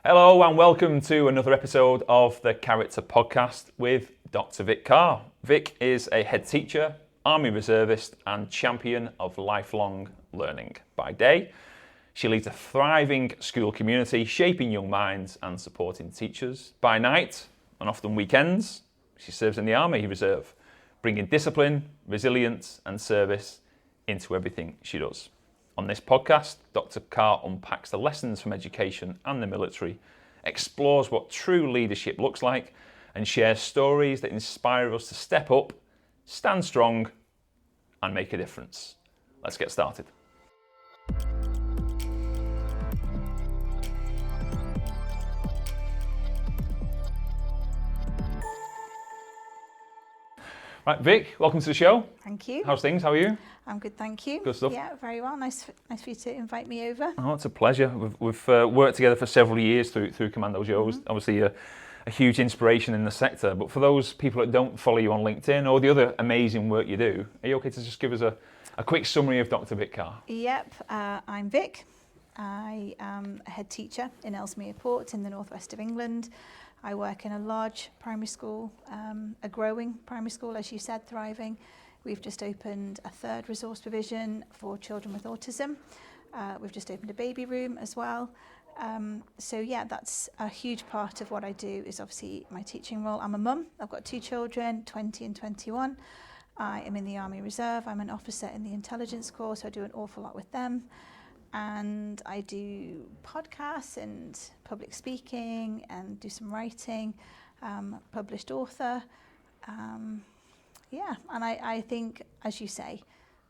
Hello and welcome to another episode of the Character Podcast with Dr Vic Carr. Vic is a head teacher, Army Reservist and champion of lifelong learning. By day, she leads a thriving school community, shaping young minds and supporting teachers. By night, and often weekends, she serves in the Army Reserve, bringing discipline, resilience and service into everything she does. On this podcast, Dr. Carr unpacks the lessons from education and the military, explores what true leadership looks like, and shares stories that inspire us to step up, stand strong, and make a difference. Let's get started. Right, Vic, welcome to the show. Thank you. How's things? How are you? I'm good, thank you. Good stuff. Yeah, very well. Nice for you to invite me over. Oh, it's a pleasure. We've worked together for several years through Commando Joe's. Obviously a huge inspiration in the sector. But for those people that don't follow you on LinkedIn or the other amazing work you do, are you okay to just give us a quick summary of Dr. Vic Carr? Yep, I'm Vic. I am a head teacher in Ellesmere Port in the northwest of England. I work in a large primary school, a growing primary school, as you said, thriving. We've just opened a third resource provision for children with autism. We've just opened a baby room as well. So yeah, that's a huge part of what I do is obviously my teaching role. I'm a mum. I've got two children, 20 and 21. I am in the Army Reserve. I'm an officer in the intelligence corps, so I do an awful lot with them. And I do podcasts and public speaking and do some writing, published author. Yeah, and I think, as you say,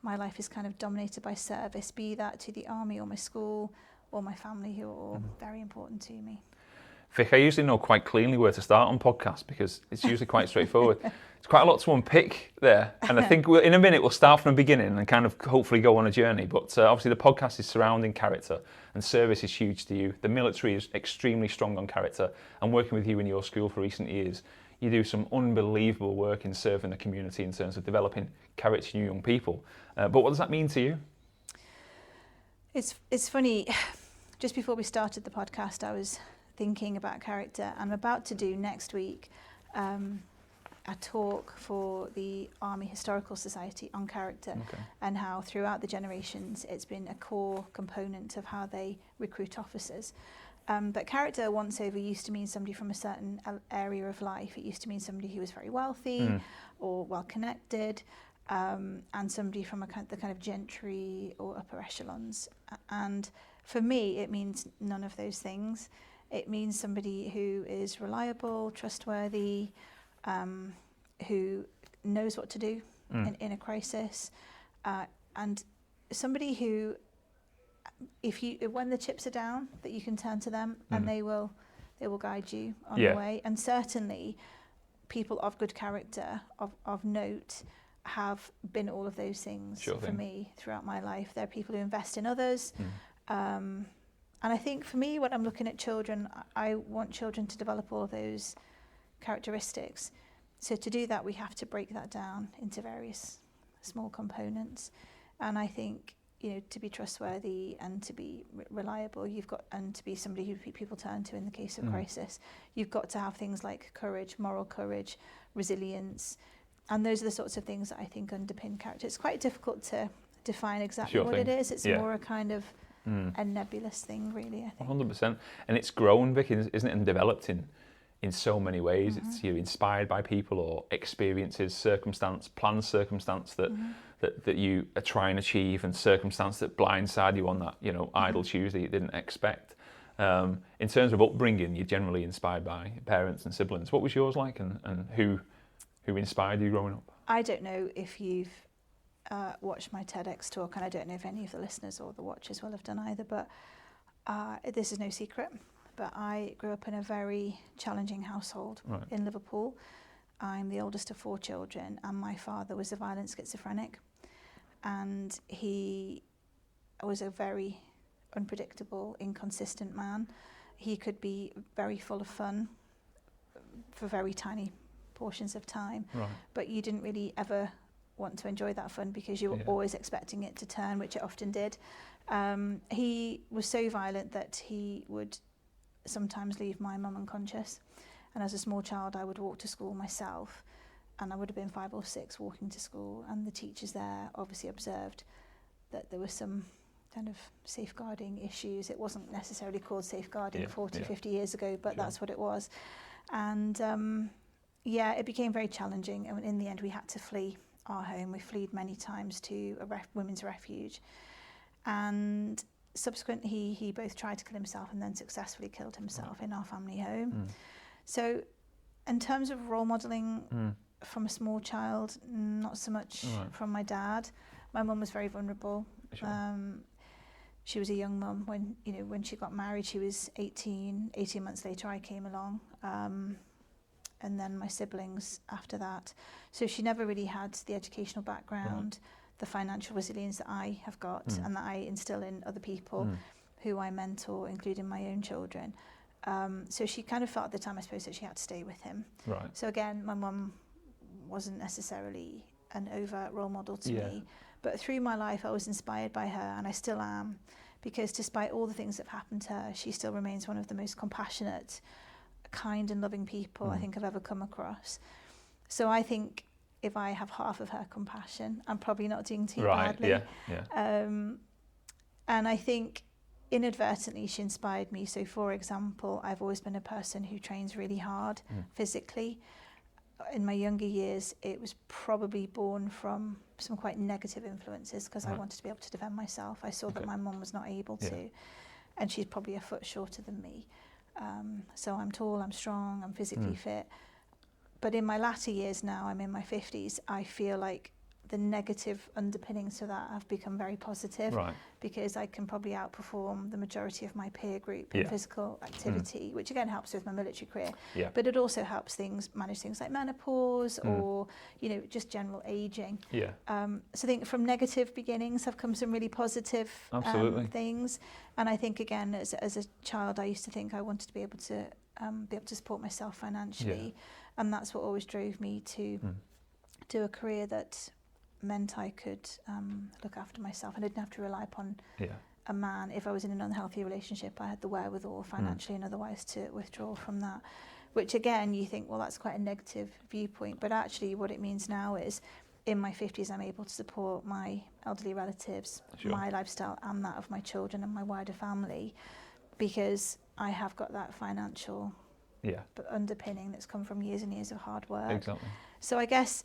my life is kind of dominated by service, be that to the Army or my school or my family, who are all very important to me. Vic, I usually know quite cleanly where to start on podcasts because it's usually quite straightforward. It's quite a lot to unpick there. And I think in a minute we'll start from the beginning and kind of hopefully go on a journey. But obviously the podcast is surrounding character and service is huge to you. The military is extremely strong on character, and working with you in your school for recent years, you do some unbelievable work in serving the community in terms of developing character in young people. But what does that mean to you? It's funny, just before we started the podcast, I was thinking about character. I'm about to do next week a talk for the Army Historical Society on character, and how throughout the generations it's been a core component of how they recruit officers. But character once over used to mean somebody from a certain area of life. It used to mean somebody who was very wealthy or well connected, and somebody from the kind of gentry or upper echelons. And for me, it means none of those things. It means somebody who is reliable, trustworthy, who knows what to do in a crisis, and somebody who, when the chips are down, that you can turn to them and they will guide you on the way. And certainly, people of good character, of note, have been all of those things for me throughout my life. They're people who invest in others. And I think for me, when I'm looking at children, I want children to develop all of those characteristics. So to do that, we have to break that down into various small components. And I think, to be trustworthy and to be reliable, and to be somebody who people turn to in the case of crisis, you've got to have things like courage, moral courage, resilience. And those are the sorts of things that I think underpin character. It's quite difficult to define exactly what it is. It's more a kind of a nebulous thing, really, I think. 100%. And it's grown, Vic, isn't it, and developed in so many ways. It's inspired by people or experiences, planned circumstance that you try and achieve, and circumstance that blindside you on that, idle Tuesday you didn't expect. In terms of upbringing, you're generally inspired by parents and siblings. What was yours like, and who inspired you growing up? I don't know if you've watched my TEDx talk, and I don't know if any of the listeners or the watchers will have done either, but this is no secret, but I grew up in a very challenging household in Liverpool. I'm the oldest of 4 children, and my father was a violent schizophrenic, and he was a very unpredictable, inconsistent man. He could be very full of fun for very tiny portions of time, but you didn't really ever want to enjoy that fun because you were always expecting it to turn, which it often did. He was so violent that he would sometimes leave my mum unconscious. And as a small child, I would walk to school myself, and I would have been 5 or 6 walking to school, and the teachers there obviously observed that there was some kind of safeguarding issues. It wasn't necessarily called safeguarding 50 years ago, but that's what it was. And it became very challenging, and in the end we had to flee our home. We fled many times to a women's refuge, and subsequently he both tried to kill himself and then successfully killed himself in our family home. So in terms of role modelling from a small child, not so much from my dad. My mum was very vulnerable. She was a young mum when she got married. She was 18 months later I came along, and then my siblings after that. So she never really had the educational background, the financial resilience that I have got and that I instill in other people who I mentor, including my own children. So she kind of felt at the time, I suppose, that she had to stay with him. Right. So again, my mum wasn't necessarily an overt role model to me, but through my life I was inspired by her, and I still am, because despite all the things that have happened to her, she still remains one of the most compassionate, kind and loving people I think I've ever come across. So I think if I have half of her compassion, I'm probably not doing too badly. And I think inadvertently she inspired me. So for example, I've always been a person who trains really hard physically. In my younger years, it was probably born from some quite negative influences, because I wanted to be able to defend myself. I saw that my mum was not able to, and she's probably a foot shorter than me. So I'm tall, I'm strong, I'm physically fit. But in my latter years now, I'm in my 50s, I feel like the negative underpinnings to that have become very positive, because I can probably outperform the majority of my peer group in physical activity, which again helps with my military career. But it also helps manage things like menopause or just general aging. So I think from negative beginnings have come some really positive things. And I think again, as a child, I used to think I wanted to be able to support myself financially, and that's what always drove me to do a career that meant I could look after myself, and I didn't have to rely upon a man. If I was in an unhealthy relationship, I had the wherewithal financially and otherwise to withdraw from that, which again you think, well, that's quite a negative viewpoint, but actually what it means now is in my 50s I'm able to support my elderly relatives, my lifestyle and that of my children and my wider family, because I have got that financial underpinning that's come from years and years of hard work. So I guess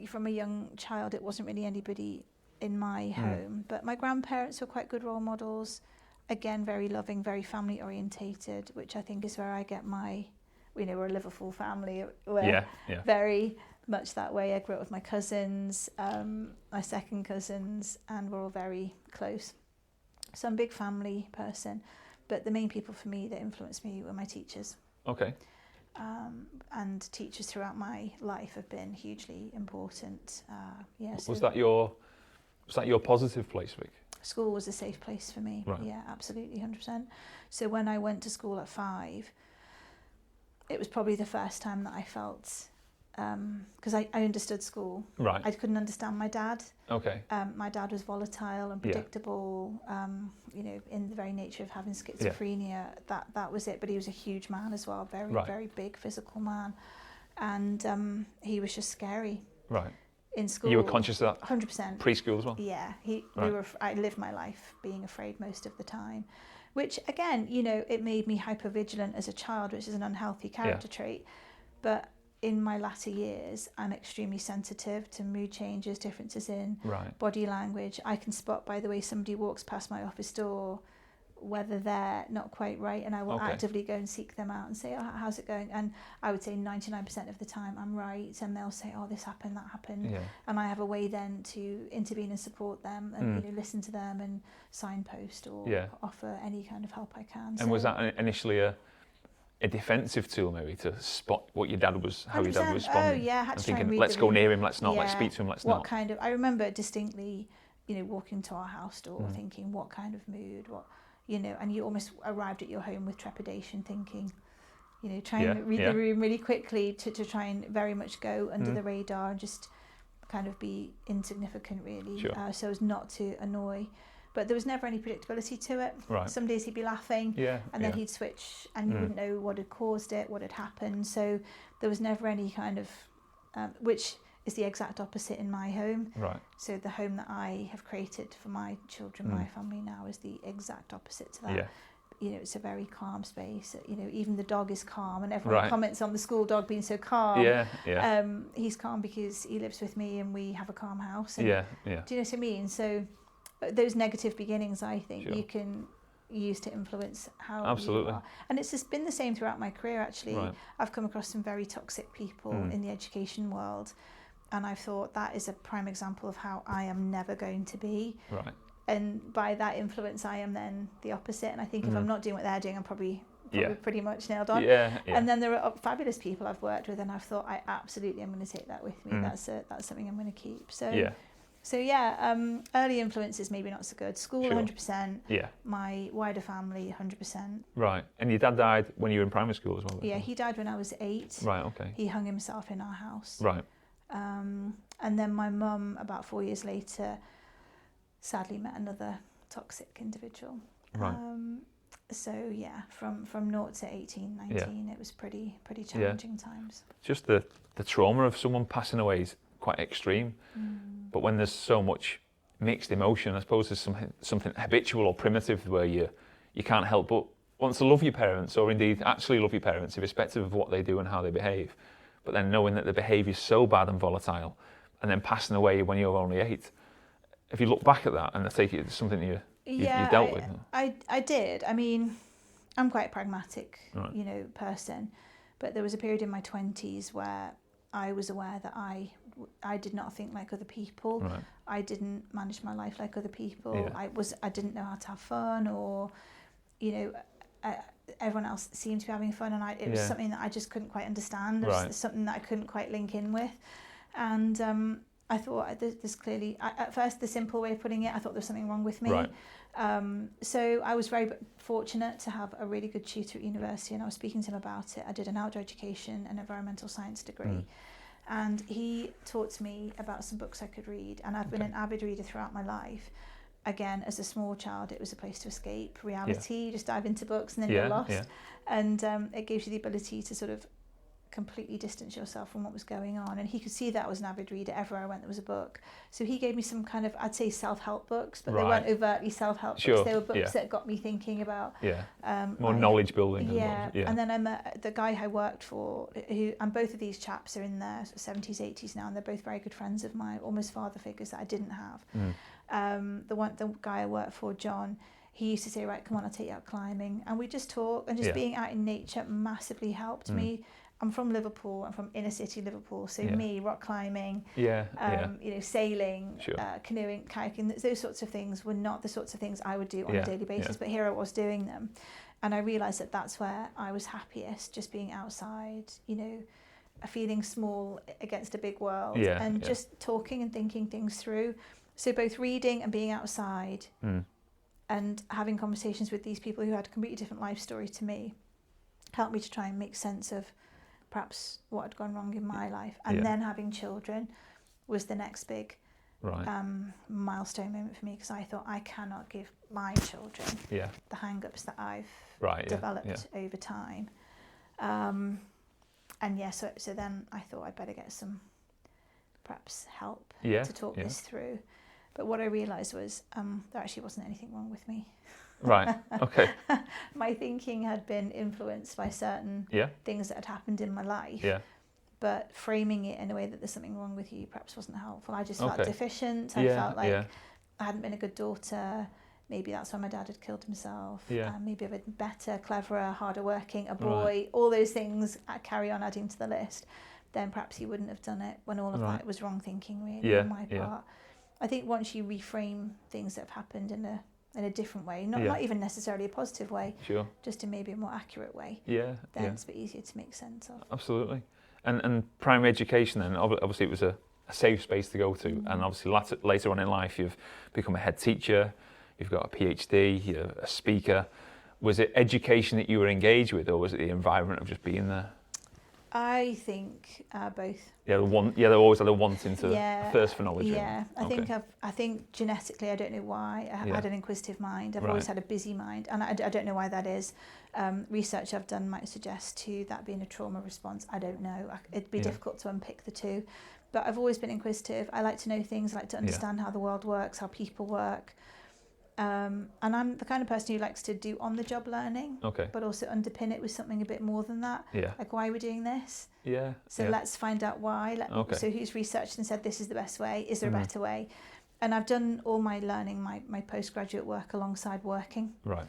from a young child, it wasn't really anybody in my home, but my grandparents were quite good role models. Again, very loving, very family orientated, which I think is where I get we're a Liverpool family. We're very much that way. I grew up with my cousins, my second cousins, and we're all very close. So I'm a big family person, but the main people for me that influenced me were my teachers. And teachers throughout my life have been hugely important. Was that your positive place, Vic? School was a safe place for me. Yeah, absolutely, 100%. So when I went to school at 5, it was probably the first time that I felt, because I understood school. I couldn't understand my dad. My dad was volatile and predictable, in the very nature of having schizophrenia. That was it. But he was a huge man as well, very, very big physical man. And he was just scary. In school. You were conscious of that? 100%. Preschool as well? Yeah. I lived my life being afraid most of the time, which again, it made me hypervigilant as a child, which is an unhealthy character trait. But in my latter years, I'm extremely sensitive to mood changes, differences in body language. I can spot by the way somebody walks past my office door whether they're not quite right, and I will actively go and seek them out and say, oh, how's it going? And I would say 99% of the time I'm right, and they'll say, oh, this happened, that happened. And I have a way then to intervene and support them and listen to them and signpost or offer any kind of help I can. And was that initially a defensive tool, maybe, to spot what your dad was, how your dad was responding? I had to thinking, try and read let's go near him, let's not, let's speak to him, let's not. I remember distinctly, walking to our house door, thinking, what kind of mood, and you almost arrived at your home with trepidation, thinking, trying to read the room really quickly to try and very much go under the radar and just kind of be insignificant, really, so as not to annoy. but there was never any predictability to it. Right. Some days he'd be laughing, and then he'd switch, and you wouldn't know what had caused it, what had happened. So there was never any kind of, which is the exact opposite in my home. Right. So the home that I have created for my children, my family now, is the exact opposite to that. Yeah. You know, it's a very calm space. You know, even the dog is calm, and everyone comments on the school dog being so calm. Yeah. He's calm because he lives with me and we have a calm house. And Yeah. do you know what I mean? So those negative beginnings, I think, Sure. you can use to influence how Absolutely. you are. And it's just been the same throughout my career, actually. Right. I've come across some very toxic people in the education world, and I've thought that is a prime example of how I am never going to be. Right. And by that influence, I am then the opposite. And I think if I'm not doing what they're doing, I'm probably pretty much nailed on. Yeah. And then there are fabulous people I've worked with, and I've thought I absolutely am going to take that with me. That's something I'm going to keep. So early influences maybe not so good. School, 100%. Yeah. My wider family, 100%. Right. And your dad died when you were in primary school as well? Yeah, he died when I was 8. Right. Okay. He hung himself in our house. Right. And then my mum, about 4 years later, sadly met another toxic individual. Right. So yeah, from 0 to 18, 19, it was pretty challenging times. Just the trauma of someone passing away is quite extreme. But when there's so much mixed emotion, I suppose there's something habitual or primitive where you can't help but want to love your parents, or indeed actually love your parents, irrespective of what they do and how they behave. But then knowing that the behaviour is so bad and volatile, and then passing away when you're only 8. If you look back at that, and I take it as something you dealt with. I did. I mean, I'm quite a pragmatic, person. But there was a period in my 20s where I was aware that I did not think like other people. Right. I didn't manage my life like other people. Yeah. I didn't know how to have fun, or, everyone else seemed to be having fun, and it was something that I just couldn't quite understand. It was something that I couldn't quite link in with. And I thought there's clearly, at first, the simple way of putting it, I thought there was something wrong with me. Right. So I was very fortunate to have a really good tutor at university, and I was speaking to him about it. I did an outdoor education and environmental science degree. And he taught me about some books I could read, and I've been an avid reader throughout my life. Again, as a small child, it was a place to escape reality. You just dive into books and then you're lost. And it gives you the ability to sort of completely distance yourself from what was going on. And he could see that I was an avid reader. Everywhere I went, there was a book. So he gave me some kind of, I'd say, self-help books, but they weren't overtly self-help books. They were books that got me thinking about... more knowledge building. And then I met the guy I worked for, and both of these chaps are in their 70s, 80s now, and they're both very good friends of mine, almost father figures that I didn't have. The guy I worked for, John, he used to say, right, come on, I'll take you out climbing. And we just talk, and just being out in nature massively helped me. I'm from Liverpool. I'm from inner city Liverpool. So me, rock climbing, sailing, canoeing, kayaking, those sorts of things were not the sorts of things I would do on a daily basis. But here I was doing them. And I realised that that's where I was happiest, just being outside, feeling small against a big world, just talking and thinking things through. So both reading and being outside and having conversations with these people who had a completely different life story to me helped me to try and make sense of perhaps what had gone wrong in my life. And then having children was the next big milestone moment for me, because I thought I cannot give my children the hang-ups that I've developed over time. So then I thought I'd better get some perhaps help to talk this through. But what I realised was there actually wasn't anything wrong with me. Right, okay. My thinking had been influenced by certain things that had happened in my life. But framing it in a way that there's something wrong with you perhaps wasn't helpful. I just felt deficient. I felt like I hadn't been a good daughter. Maybe that's why my dad had killed himself. Maybe I've been better, cleverer, harder working, a boy, all those things I carry on adding to the list. Then perhaps he wouldn't have done it, when all of that was wrong thinking really on my part. I think once you reframe things that have happened in a different way, not even necessarily a positive way, just in maybe a more accurate way, then it's a bit easier to make sense of. Absolutely. And primary education then, obviously it was a safe space to go to, and obviously later on in life you've become a head teacher, you've got a PhD, you're a speaker. Was it education that you were engaged with, or was it the environment of just being there? I think both. Yeah, they're always had a wanting to thirst for knowledge. Yeah, I think genetically, I don't know why, I had an inquisitive mind. I've always had a busy mind, and I don't know why that is. Research I've done might suggest to that being a trauma response. I don't know. It'd be difficult to unpick the two, but I've always been inquisitive. I like to know things. I like to understand how the world works, how people work. And I'm the kind of person who likes to do on-the-job learning, but also underpin it with something a bit more than that. Like, why are we doing this? So let's find out why. So who's researched and said this is the best way? Is there a better way? And I've done all my learning, my postgraduate work alongside working. Right.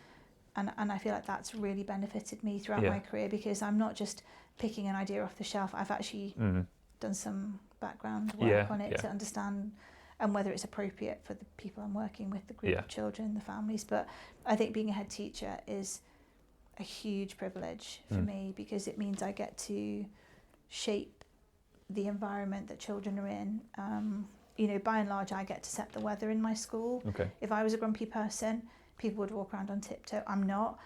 And I feel like that's really benefited me throughout my career, because I'm not just picking an idea off the shelf. I've actually done some background work on it to understand and whether it's appropriate for the people I'm working with, the group of children, the families. But I think being a head teacher is a huge privilege for me, because it means I get to shape the environment that children are in. By and large, I get to set the weather in my school. If I was a grumpy person, people would walk around on tiptoe. I'm not.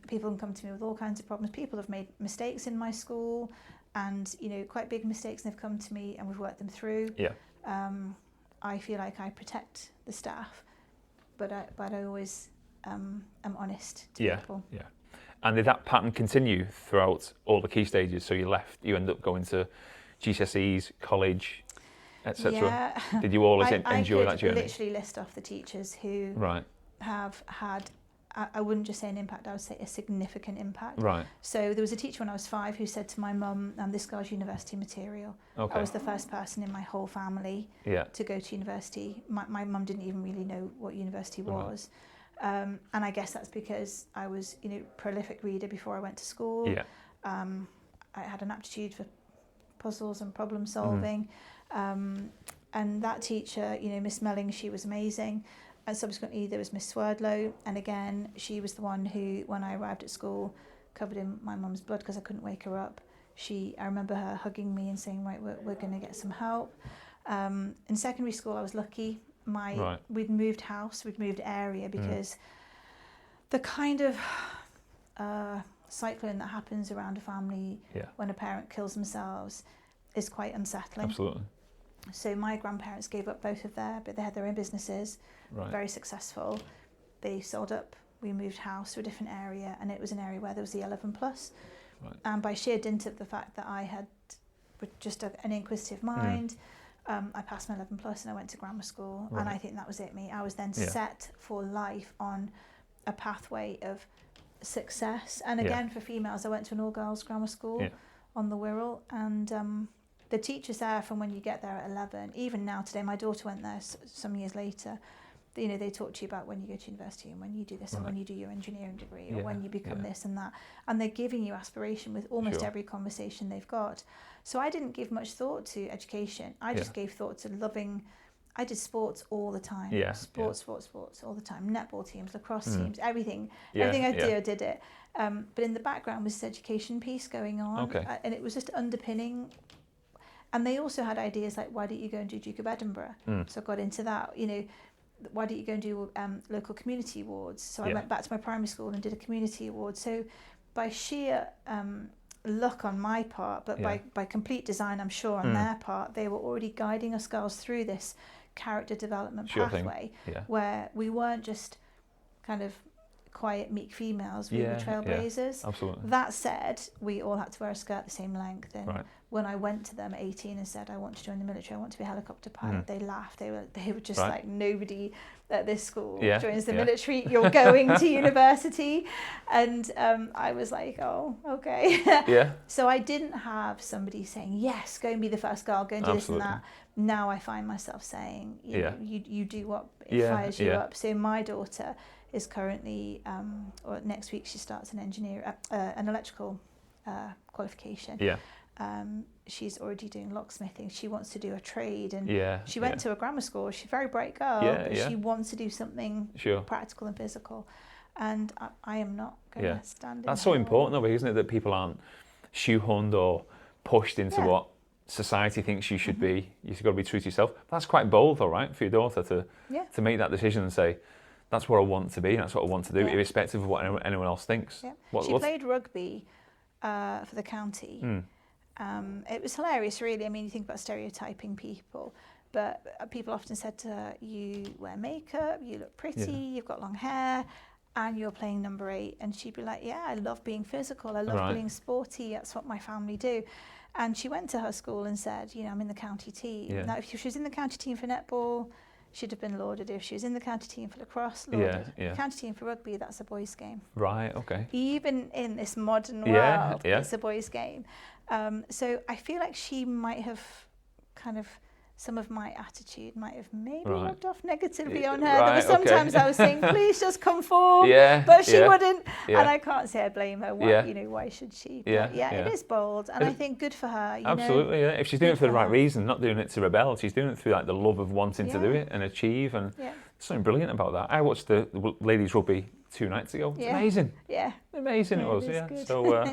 People can come to me with all kinds of problems. People have made mistakes in my school, and quite big mistakes, and they've come to me and we've worked them through. I feel like I protect the staff, but I always am honest to people. And did that pattern continue throughout all the key stages? So you end up going to GCSEs, college, etc. Did you always enjoy that journey? I could literally list off the teachers who have had, I wouldn't just say an impact, I would say a significant impact. So there was a teacher when I was 5 who said to my mum, this girl's university material. I was the first person in my whole family to go to university. My mum didn't even really know what university was. And I guess that's because I was, prolific reader before I went to school. I had an aptitude for puzzles and problem solving. And that teacher, Miss Melling, she was amazing. And subsequently there was Miss Swerdlow, and again she was the one who, when I arrived at school, covered in my mum's blood because I couldn't wake her up. I remember her hugging me and saying, right, we're going to get some help. In secondary school I was lucky. We'd moved house, we'd moved area, because the kind of cycling that happens around a family when a parent kills themselves is quite unsettling. Absolutely. So my grandparents gave up both of but they had their own businesses, very successful. They sold up, we moved house to a different area, and it was an area where there was the 11+. And by sheer dint of the fact that I had just an inquisitive mind, I passed my 11+ and I went to grammar school, and I think that was it, me. I was then set for life on a pathway of success. And again, for females, I went to an all-girls grammar school on the Wirral, and the teachers there, from when you get there at 11, even now today, my daughter went there some years later, they talk to you about when you go to university and when you do this and when you do your engineering degree or when you become this and that. And they're giving you aspiration with almost every conversation they've got. So I didn't give much thought to education. I just gave thought to loving. I did sports all the time. Sports all the time. Netball teams, lacrosse teams, everything. Everything I did, I did it. But in the background was this education piece going on. And it was just underpinning. And they also had ideas like, why don't you go and do Duke of Edinburgh? So I got into that, why don't you go and do local community awards? So I went back to my primary school and did a community award. So by sheer luck on my part, but by complete design, I'm sure, on their part, they were already guiding us girls through this character development pathway where we weren't just kind of quiet, meek females, we were trailblazers. Absolutely. That said, we all had to wear a skirt the same length, and when I went to them at 18 and said I want to join the military, I want to be a helicopter pilot, they laughed. They were just like, nobody at this school joins the military, you're going to university. And I was like, oh, okay. So I didn't have somebody saying, yes, go and be the first girl, go and do this and that. Now I find myself saying, you do what fires you up. So my daughter is currently, or next week she starts an electrical qualification. She's already doing locksmithing. She wants to do a trade, and she went to a grammar school. She's a very bright girl, but she wants to do something practical and physical. And I am not going to stand in That's so important, though, isn't it, that people aren't shoehorned or pushed into what society thinks you should be. You've got to be true to yourself. That's quite bold, though, right, for your daughter to make that decision and say, that's what I want to be, that's what I want to do, irrespective of what anyone else thinks. She played rugby for the county, It was hilarious, really. I mean, you think about stereotyping people, but people often said to her, you wear makeup, you look pretty, you've got long hair, and you're playing number 8. And she'd be like, yeah, I love being physical, I love being sporty, that's what my family do. And she went to her school and said, you know, I'm in the county team. Now, if she was in the county team for netball, she'd have been lauded. If she was in the county team for lacrosse, lauded. County team for rugby, that's a boys' game. Right, okay. Even in this modern world, it's a boys' game. So I feel like she might have kind of, some of my attitude might have maybe rubbed off negatively on her. There were sometimes I was saying, please just come forward, but she wouldn't. And I can't say I blame her. Why, you know, why should she? But it is bold, and I think good for her. You Absolutely, know, if she's doing it for the right reason, not doing it to rebel, she's doing it through like the love of wanting to do it and achieve. And there's something brilliant about that. I watched the ladies rugby 2 nights ago. It's amazing. Amazing it was. Good. So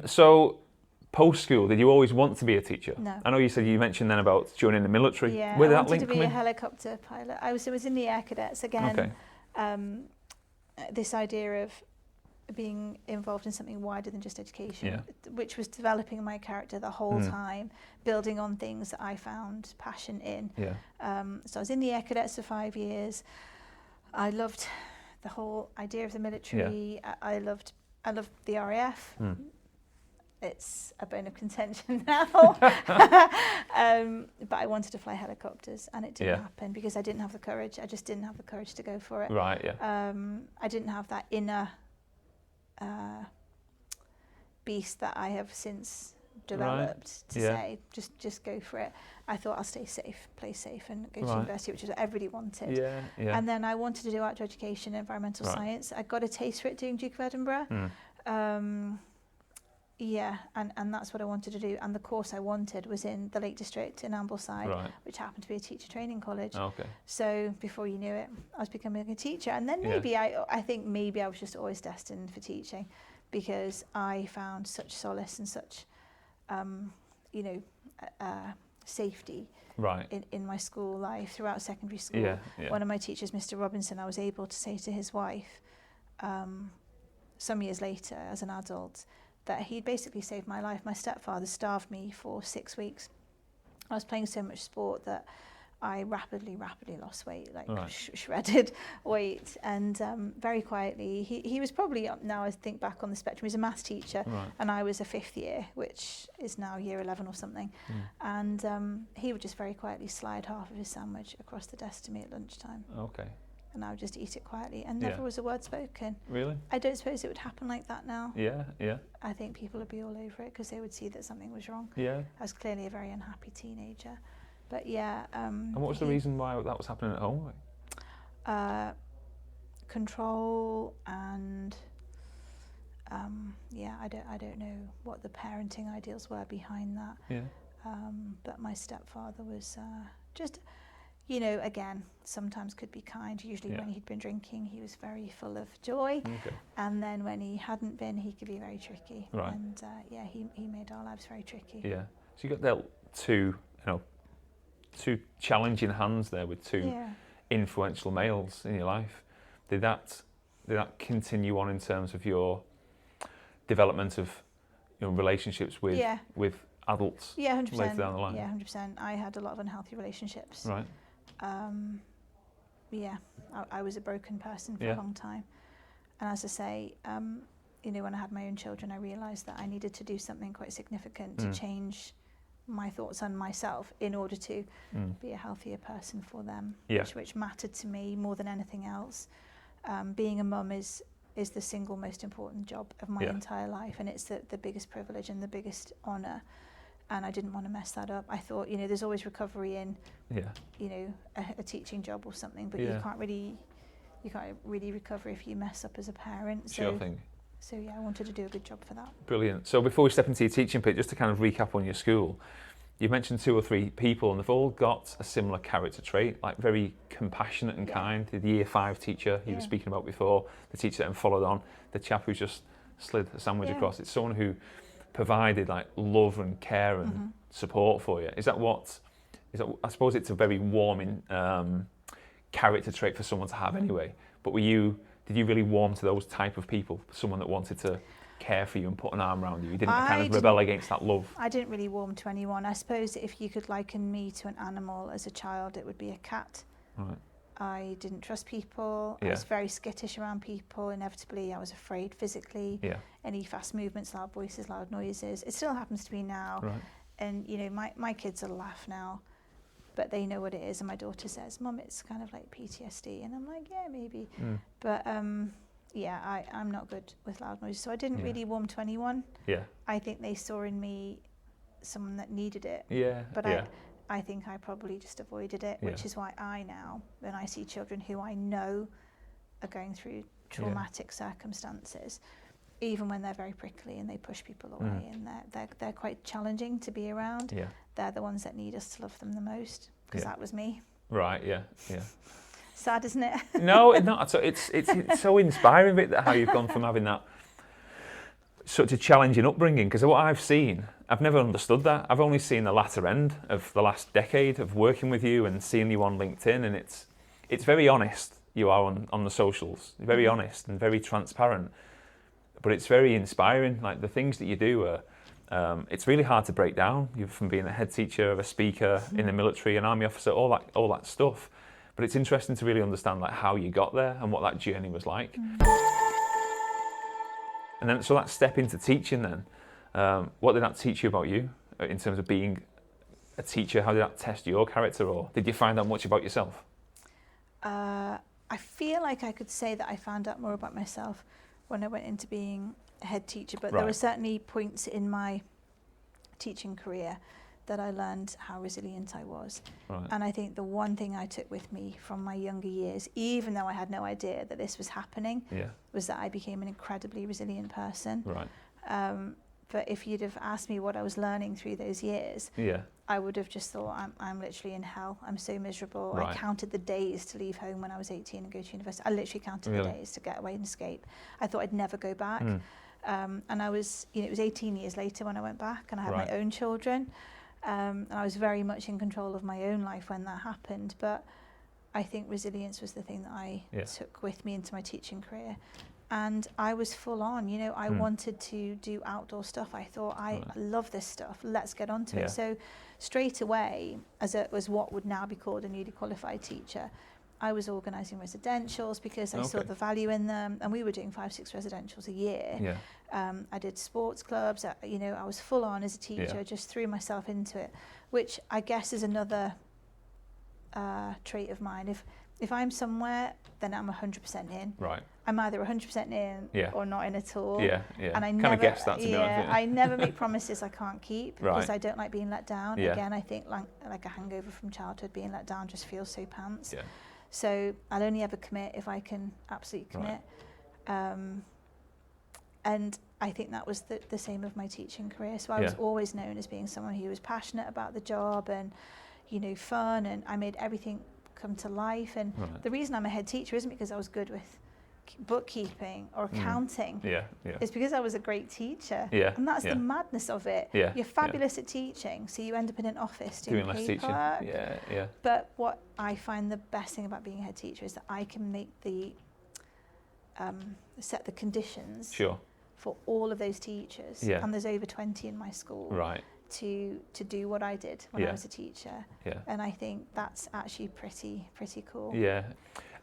so post school, did you always want to be a teacher? No. I know you mentioned then about joining the military. Yeah, Where did I that link wanted to come be in? a helicopter pilot. I was in the Air Cadets again. This idea of being involved in something wider than just education, which was developing my character the whole time, building on things that I found passion in. So I was in the Air Cadets for 5 years. I loved the whole idea of the military. I loved the RAF. It's a bone of contention now. But I wanted to fly helicopters, and it didn't happen because I didn't have the courage. I just didn't have the courage to go for it. I didn't have that inner beast that I have since developed to say, just go for it. I thought I'll stay safe, play safe, and go to university, which is what everybody wanted. And then I wanted to do outdoor education, environmental science. I got a taste for it doing Duke of Edinburgh. And that's what I wanted to do. And the course I wanted was in the Lake District in Ambleside, which happened to be a teacher training college. So before you knew it, I was becoming a teacher. And then maybe I think maybe I was just always destined for teaching, because I found such solace and such, safety in my school life throughout secondary school. One of my teachers, Mr. Robinson, I was able to say to his wife, some years later as an adult, that he'd basically saved my life. My stepfather starved me for 6 weeks. I was playing so much sport that I rapidly lost weight, shredded weight. And very quietly, he was probably, now I think back on the spectrum, he's a maths teacher, and I was a 5th year, which is now year 11 or something. And he would just very quietly slide half of his sandwich across the desk to me at lunchtime. And I would just eat it quietly, and never was a word spoken. Really? I don't suppose it would happen like that now. Yeah. I think people would be all over it because they would see that something was wrong. I was clearly a very unhappy teenager. But and what was the reason why that was happening at home? Control and I don't know what the parenting ideals were behind that. But my stepfather was just, again, sometimes could be kind. Usually when he'd been drinking, he was very full of joy. And then when he hadn't been, he could be very tricky. And he made our lives very tricky. So you got dealt two challenging hands there with two influential males in your life. Did that continue on in terms of your development of relationships with adults? 100%. Later down the line. 100%. I had a lot of unhealthy relationships. I was a broken person for a long time. And as I say, when I had my own children, I realised that I needed to do something quite significant to change my thoughts on myself in order to be a healthier person for them, which mattered to me more than anything else. Being a mum is the single most important job of my entire life, and it's the biggest privilege and the biggest honour. And I didn't want to mess that up. I thought, there's always recovery in, a teaching job or something, but you can't really recover if you mess up as a parent. Sure thing. So I wanted to do a good job for that. Brilliant. So before we step into your teaching bit, just to kind of recap on your school, you mentioned 2 or 3 people, and they've all got a similar character trait, like very compassionate and kind. The year 5 teacher you were speaking about before, the teacher that followed on, the chap who just slid a sandwich across. It's someone who provided like love and care and support for you. Is that I suppose it's a very warming character trait for someone to have anyway. But did did you really warm to those type of people? Someone that wanted to care for you and put an arm around you? You didn't kind of rebel against that love? I didn't really warm to anyone. I suppose if you could liken me to an animal as a child, it would be a cat. Right. I didn't trust people. I was very skittish around people. Inevitably, I was afraid physically. Yeah. Any fast movements, loud voices, loud noises. It still happens to me now. Right. And, you know, my kids will laugh now, but they know what it is. And my daughter says, Mum, it's kind of like PTSD. And I'm like, yeah, maybe. But, yeah, I'm not good with loud noises. So I didn't really warm to anyone. Yeah. I think they saw in me someone that needed it. Yeah. But I think I probably just avoided it, which is why I now, when I see children who I know are going through traumatic circumstances, even when they're very prickly and they push people away and they're quite challenging to be around, they're the ones that need us to love them the most, because that was me. Right, yeah. Sad, isn't it? No, it's not. It's so inspiring, Vic, that how you've gone from having that such a challenging upbringing, because what I've seen, I've never understood that. I've only seen the latter end of the last decade of working with you and seeing you on LinkedIn, and it's very honest. You are on the socials, very honest and very transparent, but it's very inspiring. Like the things that you do are, it's really hard to break down. You're from being a head teacher, a speaker in the military, an army officer, all that stuff. But it's interesting to really understand like how you got there and what that journey was like. And then, so that step into teaching then, what did that teach you about you in terms of being a teacher? How did that test your character, or did you find out much about yourself? I feel like I could say that I found out more about myself when I went into being a head teacher, but there were certainly points in my teaching career that I learned how resilient I was. Right. And I think the one thing I took with me from my younger years, even though I had no idea that this was happening, was that I became an incredibly resilient person. Right. But if you'd have asked me what I was learning through those years, I would have just thought, I'm literally in hell. I'm so miserable. Right. I counted the days to leave home when I was 18 and go to university. I literally counted the days to get away and escape. I thought I'd never go back. And I was, you know, it was 18 years later when I went back, and I had my own children. And I was very much in control of my own life when that happened. But I think resilience was the thing that I took with me into my teaching career. And I was full on, you know, I wanted to do outdoor stuff. I thought, I love this stuff, let's get onto it. So straight away, as what would now be called a newly qualified teacher, I was organising residentials because I saw the value in them, and we were doing 5-6 residentials a year. I did sports clubs, you know, I was full on as a teacher, just threw myself into it, which I guess is another trait of mine. If I'm somewhere, then I'm 100% in. Right. I'm either 100% in or not in at all. And I never guess that, to be honest. I never make promises I can't keep because I don't like being let down. Again, I think like a hangover from childhood, being let down just feels so pants. So I'll only ever commit if I can absolutely commit. And I think that was the same of my teaching career. So I was always known as being someone who was passionate about the job and, you know, fun, and I made everything come to life. And the reason I'm a head teacher isn't because I was good with bookkeeping or accounting. It's because I was a great teacher. And that's the madness of it. You're fabulous at teaching, so you end up in an office doing less teaching. But what I find the best thing about being a head teacher is that I can make set the conditions for all of those teachers, and there's over 20 in my school, to do what I did when I was a teacher. And I think that's actually pretty cool.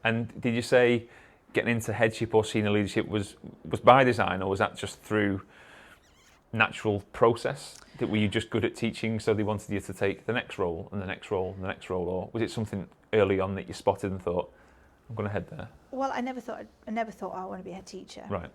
And did you say getting into headship or senior leadership was by design, or was that just through natural process? That were you just good at teaching, so they wanted you to take the next role and the next role and the next role, or was it something early on that you spotted and thought, I'm going to head there? Well, I never thought I want to be a head teacher. Right.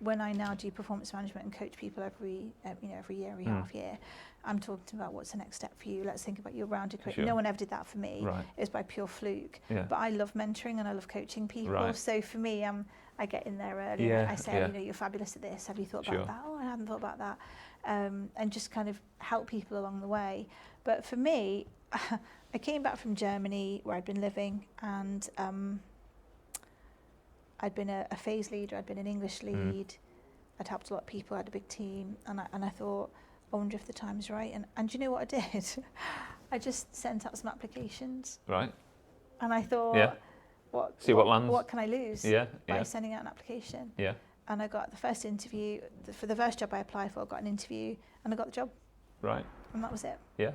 When I now do performance management and coach people every year, every half year, I'm talking about what's the next step for you. Let's think about your rounded curriculum. No one ever did that for me. It was by pure fluke. But I love mentoring and I love coaching people. So for me, I get in there early. I say, you know, you're fabulous at this. Have you thought about that? Oh, I hadn't thought about that. And just kind of help people along the way. But for me, I came back from Germany where I'd been living, and I'd been a phase leader, I'd been an English lead, I'd helped a lot of people, I had a big team, and I thought, I wonder if the time's right. And do you know what I did? I just sent out some applications. Right. And I thought, See what lands. What can I lose Yeah, by yeah. sending out an application? Yeah. And I got the first interview, for the first job I applied for, I got an interview and I got the job. Right. And that was it. Yeah.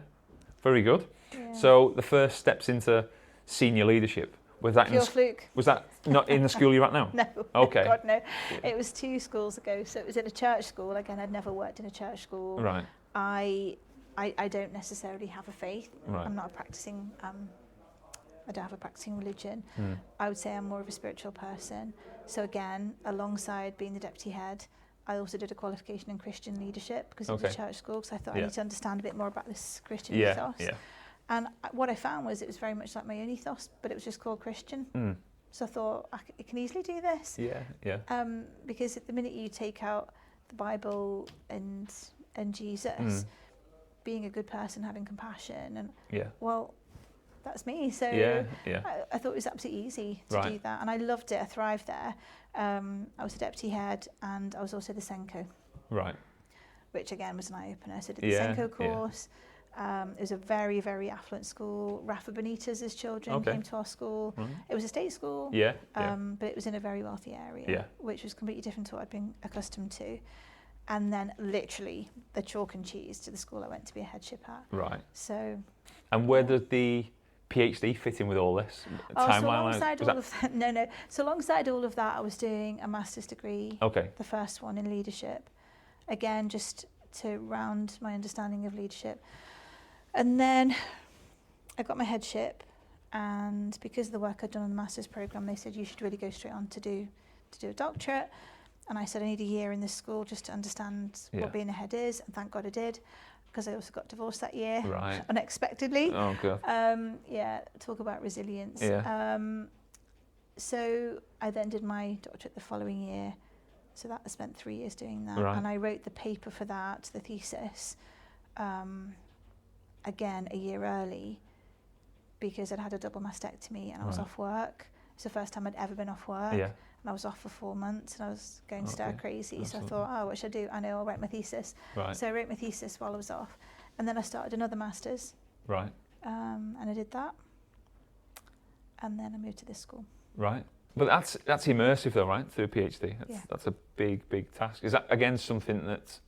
Very good. Yeah. So the first steps into senior leadership, was that Pure fluke. was that not in the school you're at now? No. Okay. God, no. It was 2 schools ago. So it was in a church school. Again, I'd never worked in a church school. Right. I don't necessarily have a faith. Right. I'm not a practicing, I don't have a practicing religion. Mm. I would say I'm more of a spiritual person. So again, alongside being the deputy head, I also did a qualification in Christian leadership because it was a church school, because I thought I need to understand a bit more about this Christian ethos. Yeah. And what I found was it was very much like my own ethos, but it was just called Christian. Mm. So I thought, I can easily do this. Yeah. Because at the minute you take out the Bible and Jesus, being a good person, having compassion, and well, that's me. So I thought it was absolutely easy to do that, and I loved it. I thrived there. I was a deputy head, and I was also the Senko. Right. Which again was an eye opener. So I did the Senko course. It was a very, very affluent school. Rafa Benitez's children came to our school. It was a state school, but it was in a very wealthy area, which was completely different to what I'd been accustomed to. And then literally the chalk and cheese to the school I went to be a headship at. Right. So. And where does the PhD fit in with all this? So alongside all of that, no. So alongside all of that, I was doing a master's degree. Okay. The first one in leadership. Again, just to round my understanding of leadership. And then I got my headship, and because of the work I'd done on the master's program, they said you should really go straight on to do a doctorate. And I said I need a year in this school just to understand what being a head is, and thank God I did, because I also got divorced that year, unexpectedly. Oh God. Talk about resilience. Yeah. So I then did my doctorate the following year. So that I spent 3 years doing that, Right. and I wrote the paper for that, the thesis. Again, a year early, because I'd had a double mastectomy and I was off work. It's the first time I'd ever been off work. Yeah. And I was off for 4 months and I was going stir crazy. Absolutely. So I thought, what should I do? I know, I'll write my thesis. Right. So I wrote my thesis while I was off. And then I started another master's. Right. And I did that. And then I moved to this school. Right. But that's immersive though, right? Through a PhD. That's a big, big task. Is that, again, something that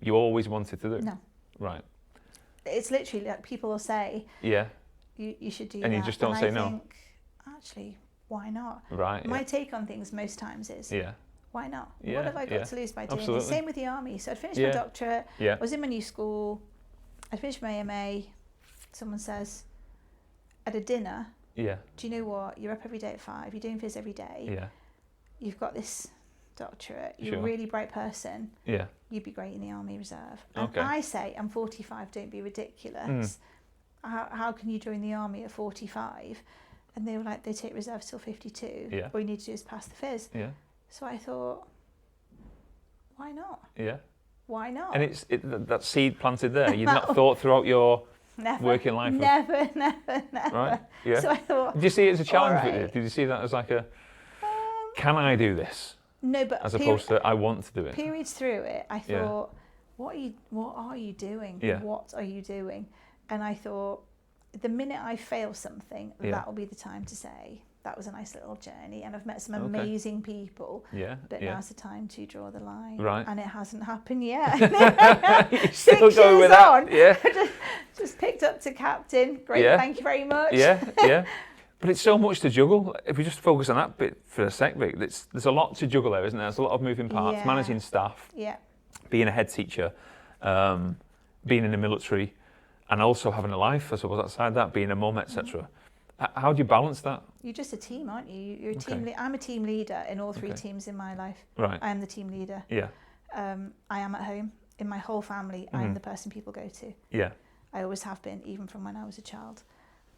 you always wanted to do? No. Right. It's literally like people will say, you should do that. And you just don't say no. I think, actually, why not? Right. My take on things most times is, why not? Yeah, what have I got to lose by doing absolutely. this? Same with the army. So I'd finished my doctorate, I was in my new school, I'd finished my MA, someone says, at a dinner, do you know what? You're up every day at 5, you're doing phys every day, you've got this doctorate, you're a really bright person, you'd be great in the Army Reserve. And I say, I'm 45, don't be ridiculous. How can you join the Army at 45? And they were like, they take reserves till 52. All you need to do is pass the phys. So I thought, why not? Why not? And it's that seed planted there. You've not thought throughout your working life. Never. Right. Yeah. So I thought. Did you see it as a challenge for you? Did you see that as like a, can I do this? No, but as opposed to I want to do it. Periods through it, I thought, what are you doing? What are you doing? And I thought, the minute I fail something, that will be the time to say, that was a nice little journey, and I've met some amazing people, but now's the time to draw the line. Right. And it hasn't happened yet. You're still going with that. On, just picked up to captain. Great, thank you very much. But it's so much to juggle. If we just focus on that bit for a sec, Vic, there's a lot to juggle there, isn't there? There's a lot of moving parts, managing staff, being a head teacher, being in the military, and also having a life, I suppose, outside that, being a mum, etc. How do you balance that? You're just a team, aren't you? You're a team. I'm a team leader in all 3 teams in my life. Right. I am the team leader. I am at home. In my whole family, I'm the person people go to. I always have been, even from when I was a child.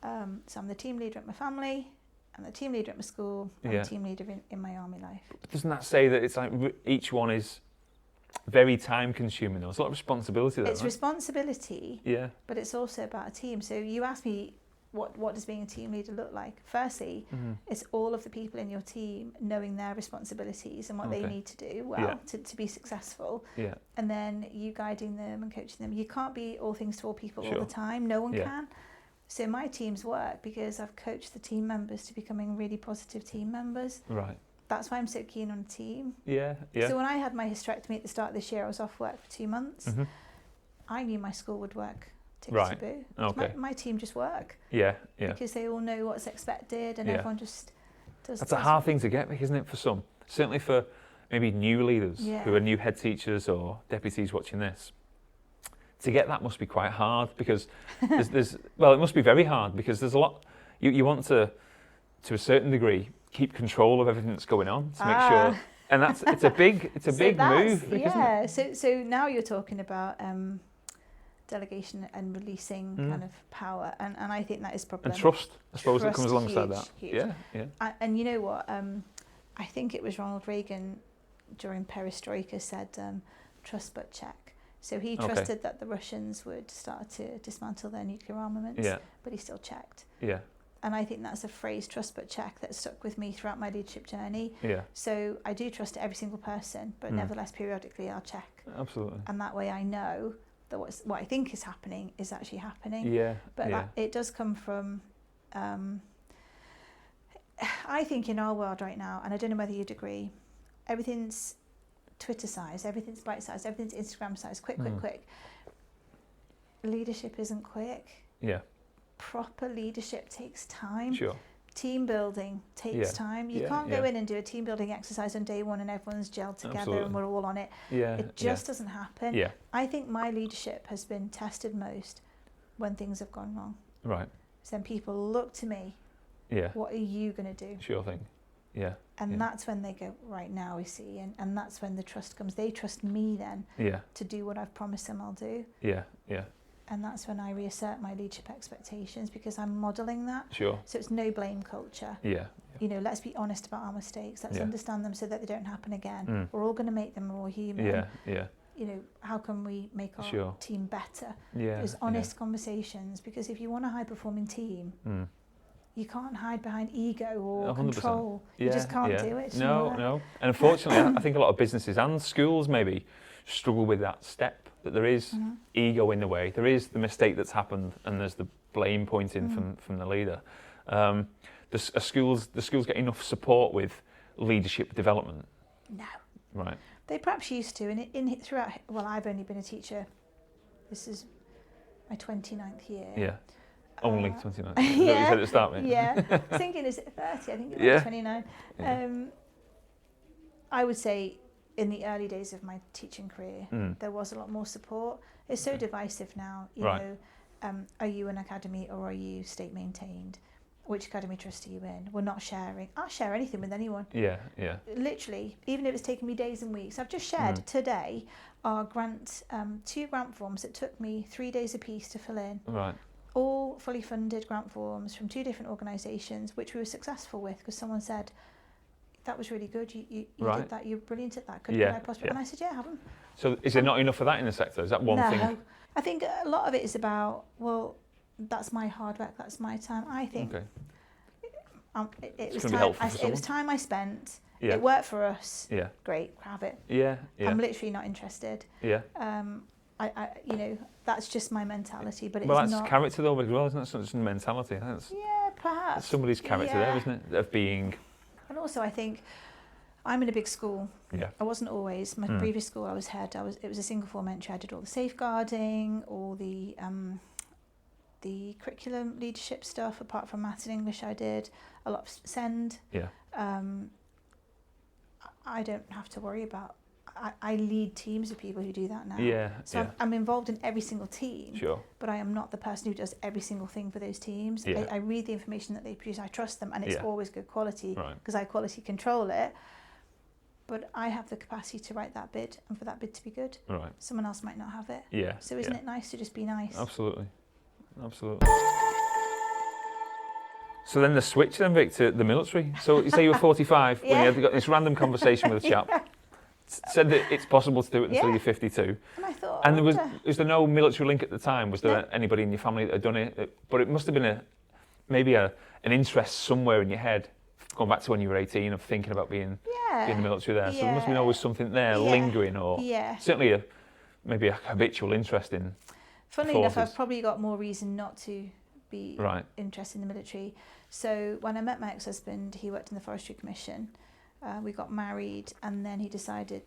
So I'm the team leader at my family, I'm the team leader at my school, I'm the team leader in my army life. But doesn't that say that it's like each one is very time consuming? There's a lot of responsibility there. It's responsibility, but it's also about a team. So you asked me, what does being a team leader look like? Firstly, it's all of the people in your team knowing their responsibilities and what they need to do to be successful. And then you guiding them and coaching them. You can't be all things to all people all the time. No one can. So my teams work because I've coached the team members to becoming really positive team members. Right. That's why I'm so keen on a team. Yeah, yeah. So when I had my hysterectomy at the start of this year, I was off work for 2 months. Mm-hmm. I knew my school would work Right. tickety-boo. Okay. My team just work. Yeah, yeah. Because they all know what's expected and Yeah. everyone just does. That's a hard thing to get, isn't it, for some? Certainly for maybe new leaders who are new head teachers or deputies watching this. To get that must be quite hard because well, it must be very hard because there's a lot. You want to a certain degree, keep control of everything that's going on to make sure. And it's a big move. Yeah. Isn't it? So now you're talking about delegation and releasing kind of power, and I think that is probably and trust. I suppose that comes alongside that. Huge. Yeah, yeah. And you know what? I think it was Ronald Reagan during Perestroika said, "Trust but check." So he trusted that the Russians would start to dismantle their nuclear armaments, but he still checked. Yeah. And I think that's a phrase, trust but check, that stuck with me throughout my leadership journey. Yeah. So I do trust every single person, but nevertheless, periodically I'll check. Absolutely. And that way I know that what I think is happening is actually happening. Yeah. But it does come from, I think in our world right now, and I don't know whether you'd agree, everything's Twitter size, everything's bite size, everything's Instagram size, quick. Leadership isn't quick. Yeah. Proper leadership takes time. Sure. Team building takes time. You can't go in and do a team building exercise on day one and everyone's gelled together and we're all on it. Yeah. It just doesn't happen. Yeah. I think my leadership has been tested most when things have gone wrong. Right. So then people look to me. Yeah. What are you going to do? Sure thing. Yeah. And that's when they go, right now we see, and that's when the trust comes. They trust me then to do what I've promised them I'll do. Yeah, yeah. And that's when I reassert my leadership expectations because I'm modelling that. Sure. So it's no blame culture. Yeah. You know, let's be honest about our mistakes. Let's understand them so that they don't happen again. We're all going to make them more human. Yeah, yeah. You know, how can we make our team better? Yeah. There's honest conversations, because if you want a high-performing team, you can't hide behind ego or 100%. Control. You just can't do it. No. And unfortunately, I think a lot of businesses and schools maybe struggle with that step, that there is ego in the way. There is the mistake that's happened and there's the blame pointing from the leader. The schools get enough support with leadership development? No. Right. They perhaps used to, and throughout, well, I've only been a teacher. This is my 29th year. Yeah. Only 29. Is that what you said at the start, mate? Yeah. I was thinking, is it 30? I think it's 29. Yeah. I would say in the early days of my teaching career, there was a lot more support. It's so divisive now. You know, are you an academy or are you state maintained? Which academy trust are you in? We're not sharing. I'll share anything with anyone. Yeah, yeah. Literally, even if it's taken me days and weeks. I've just shared today our two grant forms that took me 3 days apiece to fill in. Right. All fully funded grant forms from 2 different organisations, which we were successful with because someone said, that was really good, you did that, you're brilliant at that, could I possibly? And I said, have them. So is there not enough of that in the sector? Is that one thing? No, I think a lot of it is about, well, that's my hard work, that's my time. I think it was time I spent, it worked for us, great, have it. Yeah. I'm literally not interested. Yeah. I you know, that's just my mentality, but it's not... not... Well, that's character though as well, isn't it? It's not just mentality. That's perhaps. Somebody's character there, isn't it? Of being... And also I think I'm in a big school. Yeah. I wasn't always. My previous school I was head. It was a single form entry. I did all the safeguarding, all the curriculum leadership stuff, apart from maths and English I did. A lot of SEND. Yeah. I don't have to worry about... I lead teams of people who do that now. Yeah. So I'm involved in every single team. Sure. But I am not the person who does every single thing for those teams. Yeah. I read the information that they produce. I trust them, and it's always good quality because I quality control it. But I have the capacity to write that bid and for that bid to be good. Right. Someone else might not have it. Yeah. So isn't it nice to just be nice? Absolutely. Absolutely. So then the switch then, Vic, to the military. So you say you were 45 when you had got this random conversation with a chap. Said that it's possible to do it until you're 52. And I thought... And was there no military link at the time? Was there anybody in your family that had done it? But it must have been maybe an interest somewhere in your head, going back to when you were 18, of thinking about being in the military there. So there must have been always something there lingering, or certainly maybe a habitual interest in Funnily enough, I've probably got more reason not to be Right. interested in the military. So when I met my ex-husband, he worked in the Forestry Commission. We got married, and then he decided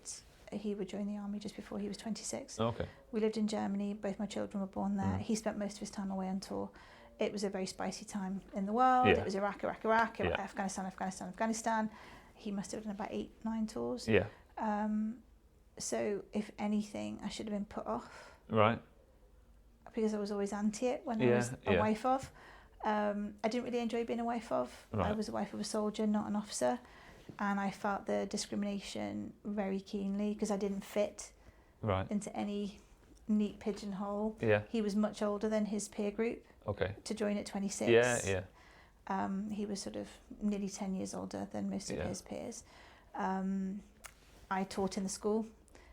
he would join the army just before he was 26. Okay. We lived in Germany. Both my children were born there. Mm. He spent most of his time away on tour. It was a very spicy time in the world. Yeah. It was Iraq, Yeah. Afghanistan. He must have done about 8-9 tours. Yeah. So if anything, I should have been put off Right. because I was always anti it when I Yeah, was a yeah. wife of. I didn't really enjoy being a wife of. I Right. was a wife of a soldier, not an officer. And I felt the discrimination very keenly because I didn't fit Right. into any neat pigeonhole. Yeah. He was much older than his peer group Okay. to join at 26. Yeah. Yeah. He was sort of nearly 10 years older than most of Yeah. his peers. I taught in the school.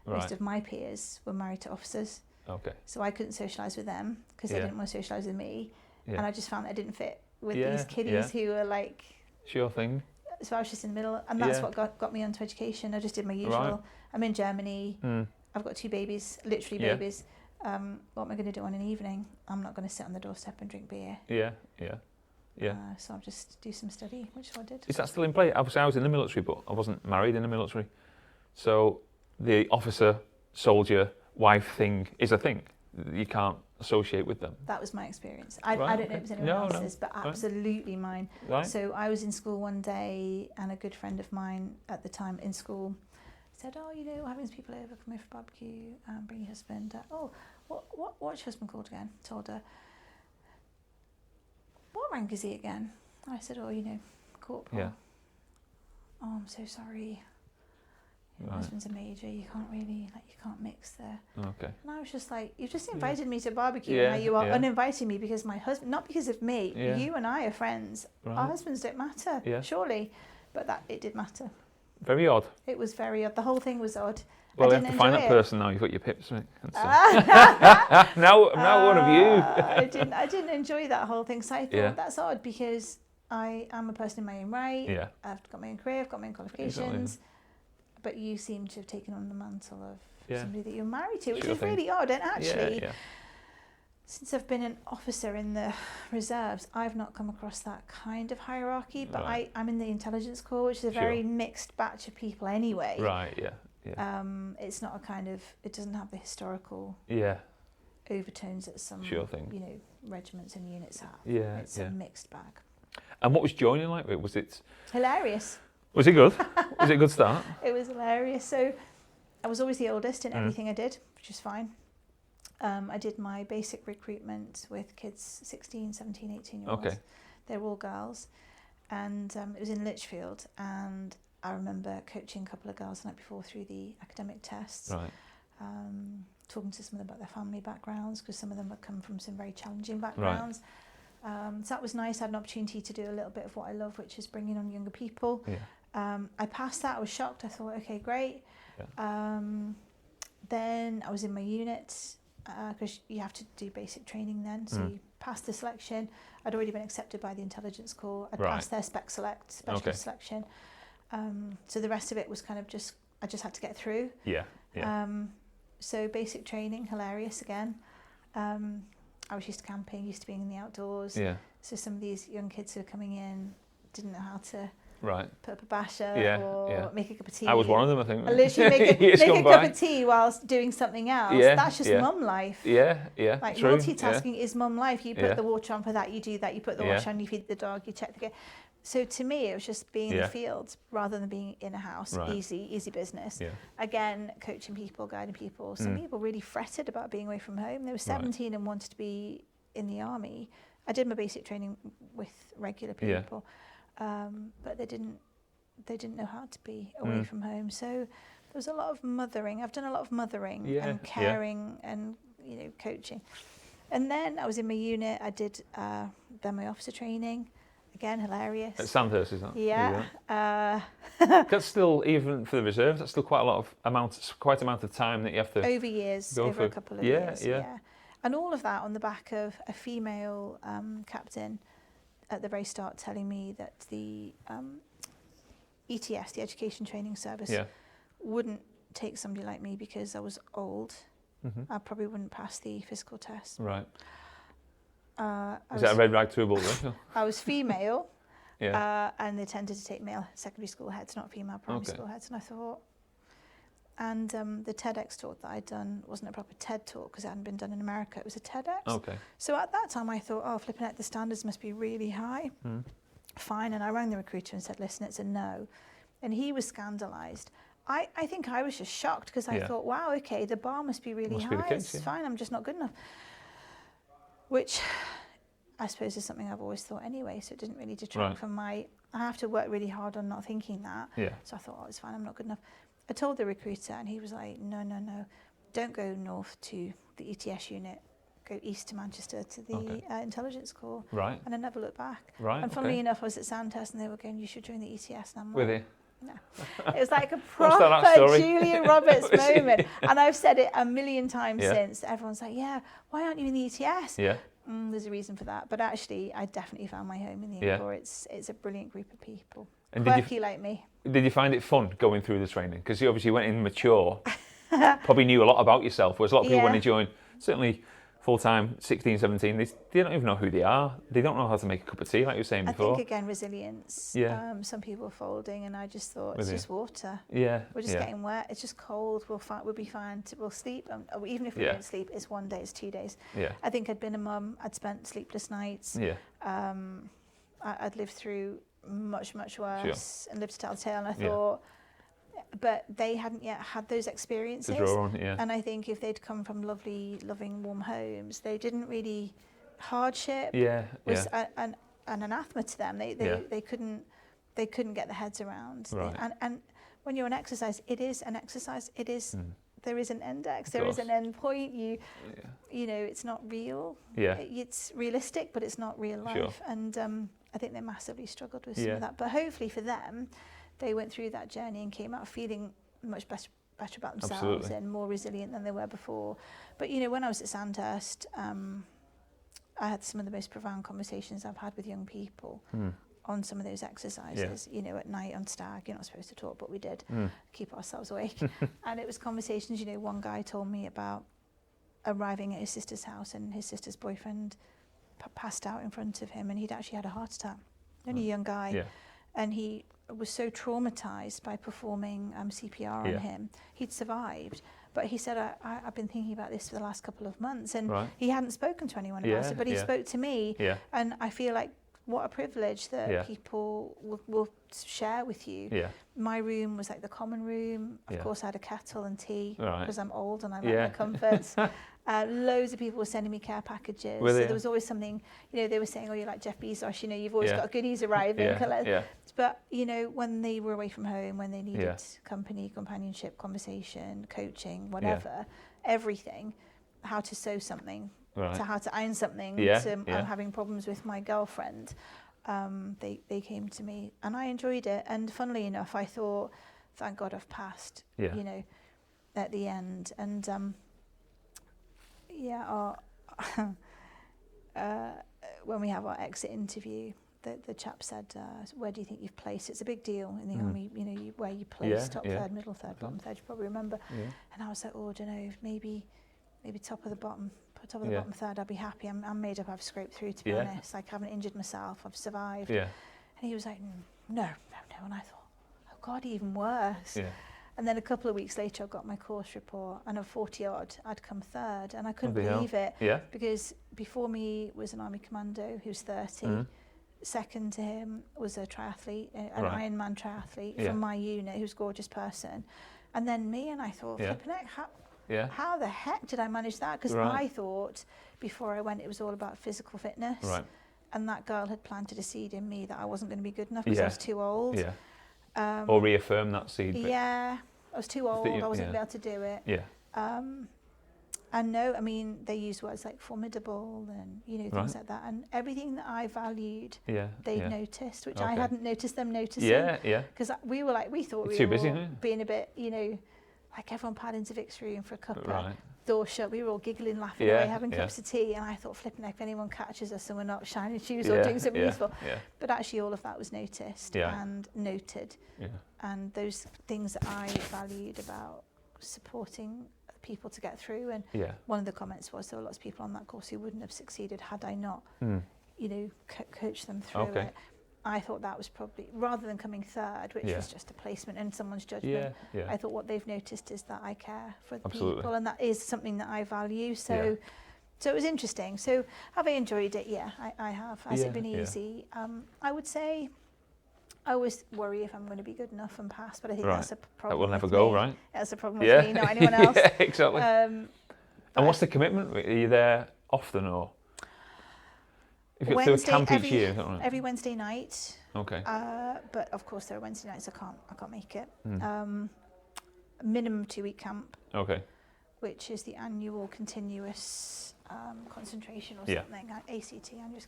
Right. Most of my peers were married to officers, Okay. so I couldn't socialise with them because they Yeah. didn't want to socialise with me. Yeah. And I just found I didn't fit with Yeah, these kiddies who were like, Sure thing. so I was just in the middle, and that's Yeah. what got me onto education. I just did my usual. Right. I'm in Germany. Mm. I've got 2 babies, literally Yeah. babies. What am I going to do on an evening? I'm not going to sit on the doorstep and drink beer. Yeah. Yeah. Yeah. So I'll just do some study, which is what I did. Is that still in play? Obviously, I was in the military, but I wasn't married in the military. So the officer, soldier, wife thing is a thing. You can't associate with them. That was my experience. I Right, don't know if it was anyone No, no. else's, but absolutely mine. Right? So I was in school one day, and a good friend of mine at the time in school said, "Oh, you know, we're having some people over, come here for barbecue, bring your husband." What's your husband called again? Told her. What rank is he again? I said, "Oh, you know, corporal." Yeah. "Oh, I'm so sorry. Your Right. husband's a major. You can't mix there." Okay. And I was just like, "You've just invited me to a barbecue, Yeah, and now you are yeah. uninviting me because my husband, not because of me. Yeah. You and I are friends. Right. Our husbands don't matter, Yeah. surely." But it did matter. Very odd. It was very odd. The whole thing was odd. Well, I we have didn't to find enjoy that it. person now. You've got your pips, right? And so- now one of you. I didn't enjoy that whole thing. So I thought Yeah. that's odd because I am a person in my own right. Yeah. I've got my own career. I've got my own qualifications. But you seem to have taken on the mantle of Yeah. somebody that you're married to, which Sure is thing. really odd. And actually, Yeah. since I've been an officer in the reserves, I've not come across that kind of hierarchy. But Right. I'm in the intelligence corps, which is a Sure. very mixed batch of people anyway. Right. Yeah. Yeah. It's not a kind of, it doesn't have the historical Yeah. overtones that some, Sure thing. you know, regiments and units have. Yeah. It's Yeah. a mixed bag. And what was joining like? Was it Hilarious. good? Was it a good start? It was hilarious. So I was always the oldest in Mm. everything I did, which is fine. I did my basic recruitment with kids 16, 17, 18-year-olds. Okay. They're all girls. And it was in Lichfield. And I remember coaching a couple of girls the night before through the academic tests. Right. Talking to some of them about their family backgrounds, because some of them had come from some very challenging backgrounds. So that was nice. I had an opportunity to do a little bit of what I love, which is bringing on younger people. Yeah. I passed that. I was shocked. I thought, okay, great. Yeah. Then I was in my unit because you have to do basic training then. So you pass the selection. I'd already been accepted by the intelligence corps. I'd Right. passed their specialist Okay. selection. So the rest of it was kind of I just had to get through. Yeah. Yeah. So basic training, hilarious again. I was used to camping, used to being in the outdoors. Yeah. So some of these young kids who are coming in didn't know how to Right. put up a basher Yeah, or yeah. make a cup of tea. I was one of them, I think. I literally make Years a gone cup by. of tea whilst doing something else. Yeah, That's just yeah. mum life. Yeah. Yeah. Like True. multitasking is mum life. You put Yeah. the water on for that, you do that, you put the Yeah. water on, you feed the dog, you check the gear. So to me, it was just being in Yeah. the field rather than being in a house. Right. Easy business. Yeah. Again, coaching people, guiding people. Some people really fretted about being away from home. They were 17 and wanted to be in the army. I did my basic training with regular Yeah. people, but they didn't know how to be away from home. So there was a lot of mothering. I've done a lot of mothering Yeah, and yeah. caring and coaching. And then I was in my unit. I did then my officer training. Again, hilarious. At Sandhurst, is that? Yeah. That's still, even for the reserves, that's still quite amount of time that you have to. Over years, Go over a for- couple of yeah, years. yeah. And all of that on the back of a female captain at the very start telling me that the ETS, the Education Training Service, Yeah. wouldn't take somebody like me because I was old. Mm-hmm. I probably wouldn't pass the physical test. Right. Is that a red rag to a bullseye? I was female, Yeah. and they tended to take male secondary school heads, not female primary school heads. And I thought, and the TEDx talk that I'd done wasn't a proper TED talk because it hadn't been done in America. It was a TEDx. Okay. So at that time I thought, oh, flipping out, the standards must be really high. Fine. And I rang the recruiter and said, listen, it's a no. And he was scandalised. I think I was just shocked because I thought, wow, okay, the bar must be really high. It's fine, I'm just not good enough. Which I suppose is something I've always thought anyway, so it didn't really detract from I have to work really hard on not thinking that. Yeah. So I thought, oh, it's fine, I'm not good enough. I told the recruiter and he was like, no, don't go north to the ETS unit. Go east to Manchester to the intelligence corps. Right. And I never looked back. Right. And funnily enough, I was at Sandhurst and they were going, you should join the ETS. And I'm like, with you? No. It was like a proper Julia Roberts moment. And I've said it a million times since. Everyone's like, yeah, why aren't you in the ETS? Yeah. There's a reason for that. But actually, I definitely found my home in the Corps. It's a brilliant group of people. And quirky like me. Did you find it fun going through the training? Because you obviously went in mature, probably knew a lot about yourself, whereas a lot of people when they join, certainly full-time, 16, 17, they don't even know who they are. They don't know how to make a cup of tea, like you were saying before. I think, again, resilience. Yeah. Some people are folding, and I just thought, it's just water. Yeah. We're just getting wet. It's just cold. We'll be fine. We'll sleep. Even if we don't sleep, it's 1 day, it's 2 days. Yeah. I think I'd been a mum. I'd spent sleepless nights. Yeah. I'd lived through much, much worse and lived to tell the tale, and I thought... But they hadn't yet had those experiences. To draw on, and I think if they'd come from lovely, loving, warm homes, they didn't really hardship was an anathema to them. They couldn't get their heads around. Right. And when you're on exercise, it is an exercise. It is there is an index, there is an end point. You know, it's not real. Yeah. It's realistic, but it's not real life. Sure. And I think they massively struggled with some of that. But hopefully for them, they went through that journey and came out feeling much better about themselves and more resilient than they were before. But, you know, when I was at Sandhurst, I had some of the most profound conversations I've had with young people on some of those exercises. You know, at night on stag, you're not supposed to talk, but we did keep ourselves awake. And it was conversations, you know, one guy told me about arriving at his sister's house and his sister's boyfriend passed out in front of him and he'd actually had a heart attack. Only a young guy. Yeah. And he was so traumatized by performing CPR on him. He'd survived, but he said, I've been thinking about this for the last couple of months, and he hadn't spoken to anyone about it, but he spoke to me, and I feel like what a privilege that people will share with you. Yeah. My room was like the common room. Of course, I had a kettle and tea because I'm old and I like my comforts. Loads of people were sending me care packages. So there was always something, you know, they were saying, oh, you're like Jeff Bezos, you know, you've always got goodies arriving. But, you know, when they were away from home, when they needed company, companionship, conversation, coaching, whatever, everything, how to sew something, to how to iron something, I'm having problems with my girlfriend, they came to me and I enjoyed it. And funnily enough, I thought, thank God I've passed, you know, at the end. And when we have our exit interview, the chap said, where do you think you've placed? It's a big deal in the army, you know, where you place, top third, middle third, bottom third, you probably remember. And I was like, oh, I don't know, maybe top of the bottom bottom third, I'd be happy. I'm made up, I've scraped through, to be honest. Like, I haven't injured myself, I've survived. And he was like, no. And I thought, oh God, even worse. And then a couple of weeks later, I got my course report, and of 40 odd, I'd come third, and I couldn't believe it. Because before me was an army commando who was 30. Second to him was a triathlete, an Ironman triathlete from my unit, who's a gorgeous person. And then me, and I thought, flipping heck, how the heck did I manage that? Because I thought before I went, it was all about physical fitness. And that girl had planted a seed in me that I wasn't going to be good enough because I was too old. Or reaffirm that seed. I was too old, I wasn't going to be able to do it. And no, I mean, they use words like formidable and, you know, things like that. And everything that I valued, they'd noticed, which I hadn't noticed them noticing. Because we were like, we thought we were being a bit, you know, like everyone padding to Vic's room for a cuppa, door shut. We were all giggling, laughing away, having cups of tea. And I thought, flipping heck, if anyone catches us and we're not shining shoes or doing something useful. But actually all of that was noticed and noted. And those things that I valued about supporting people to get through. And one of the comments was there were lots of people on that course who wouldn't have succeeded had I not, coached them through it. I thought that was probably, rather than coming third, which was just a placement and someone's judgment, I thought what they've noticed is that I care for the people, and that is something that I value. So it was interesting. So have I enjoyed it? Yeah, I have. Has it been easy? I would say I always worry if I'm going to be good enough and pass, but I think that's a problem. That will never go, right? That's a problem with me, not anyone else. Yeah, exactly. And what's the commitment? Are you there often, or? You've got to do a camp each year, is that right? Every Wednesday night. Okay. But of course, there are Wednesday nights I can't make it. Minimum 2-week camp. Okay. Which is the annual continuous concentration or something. ACT, annual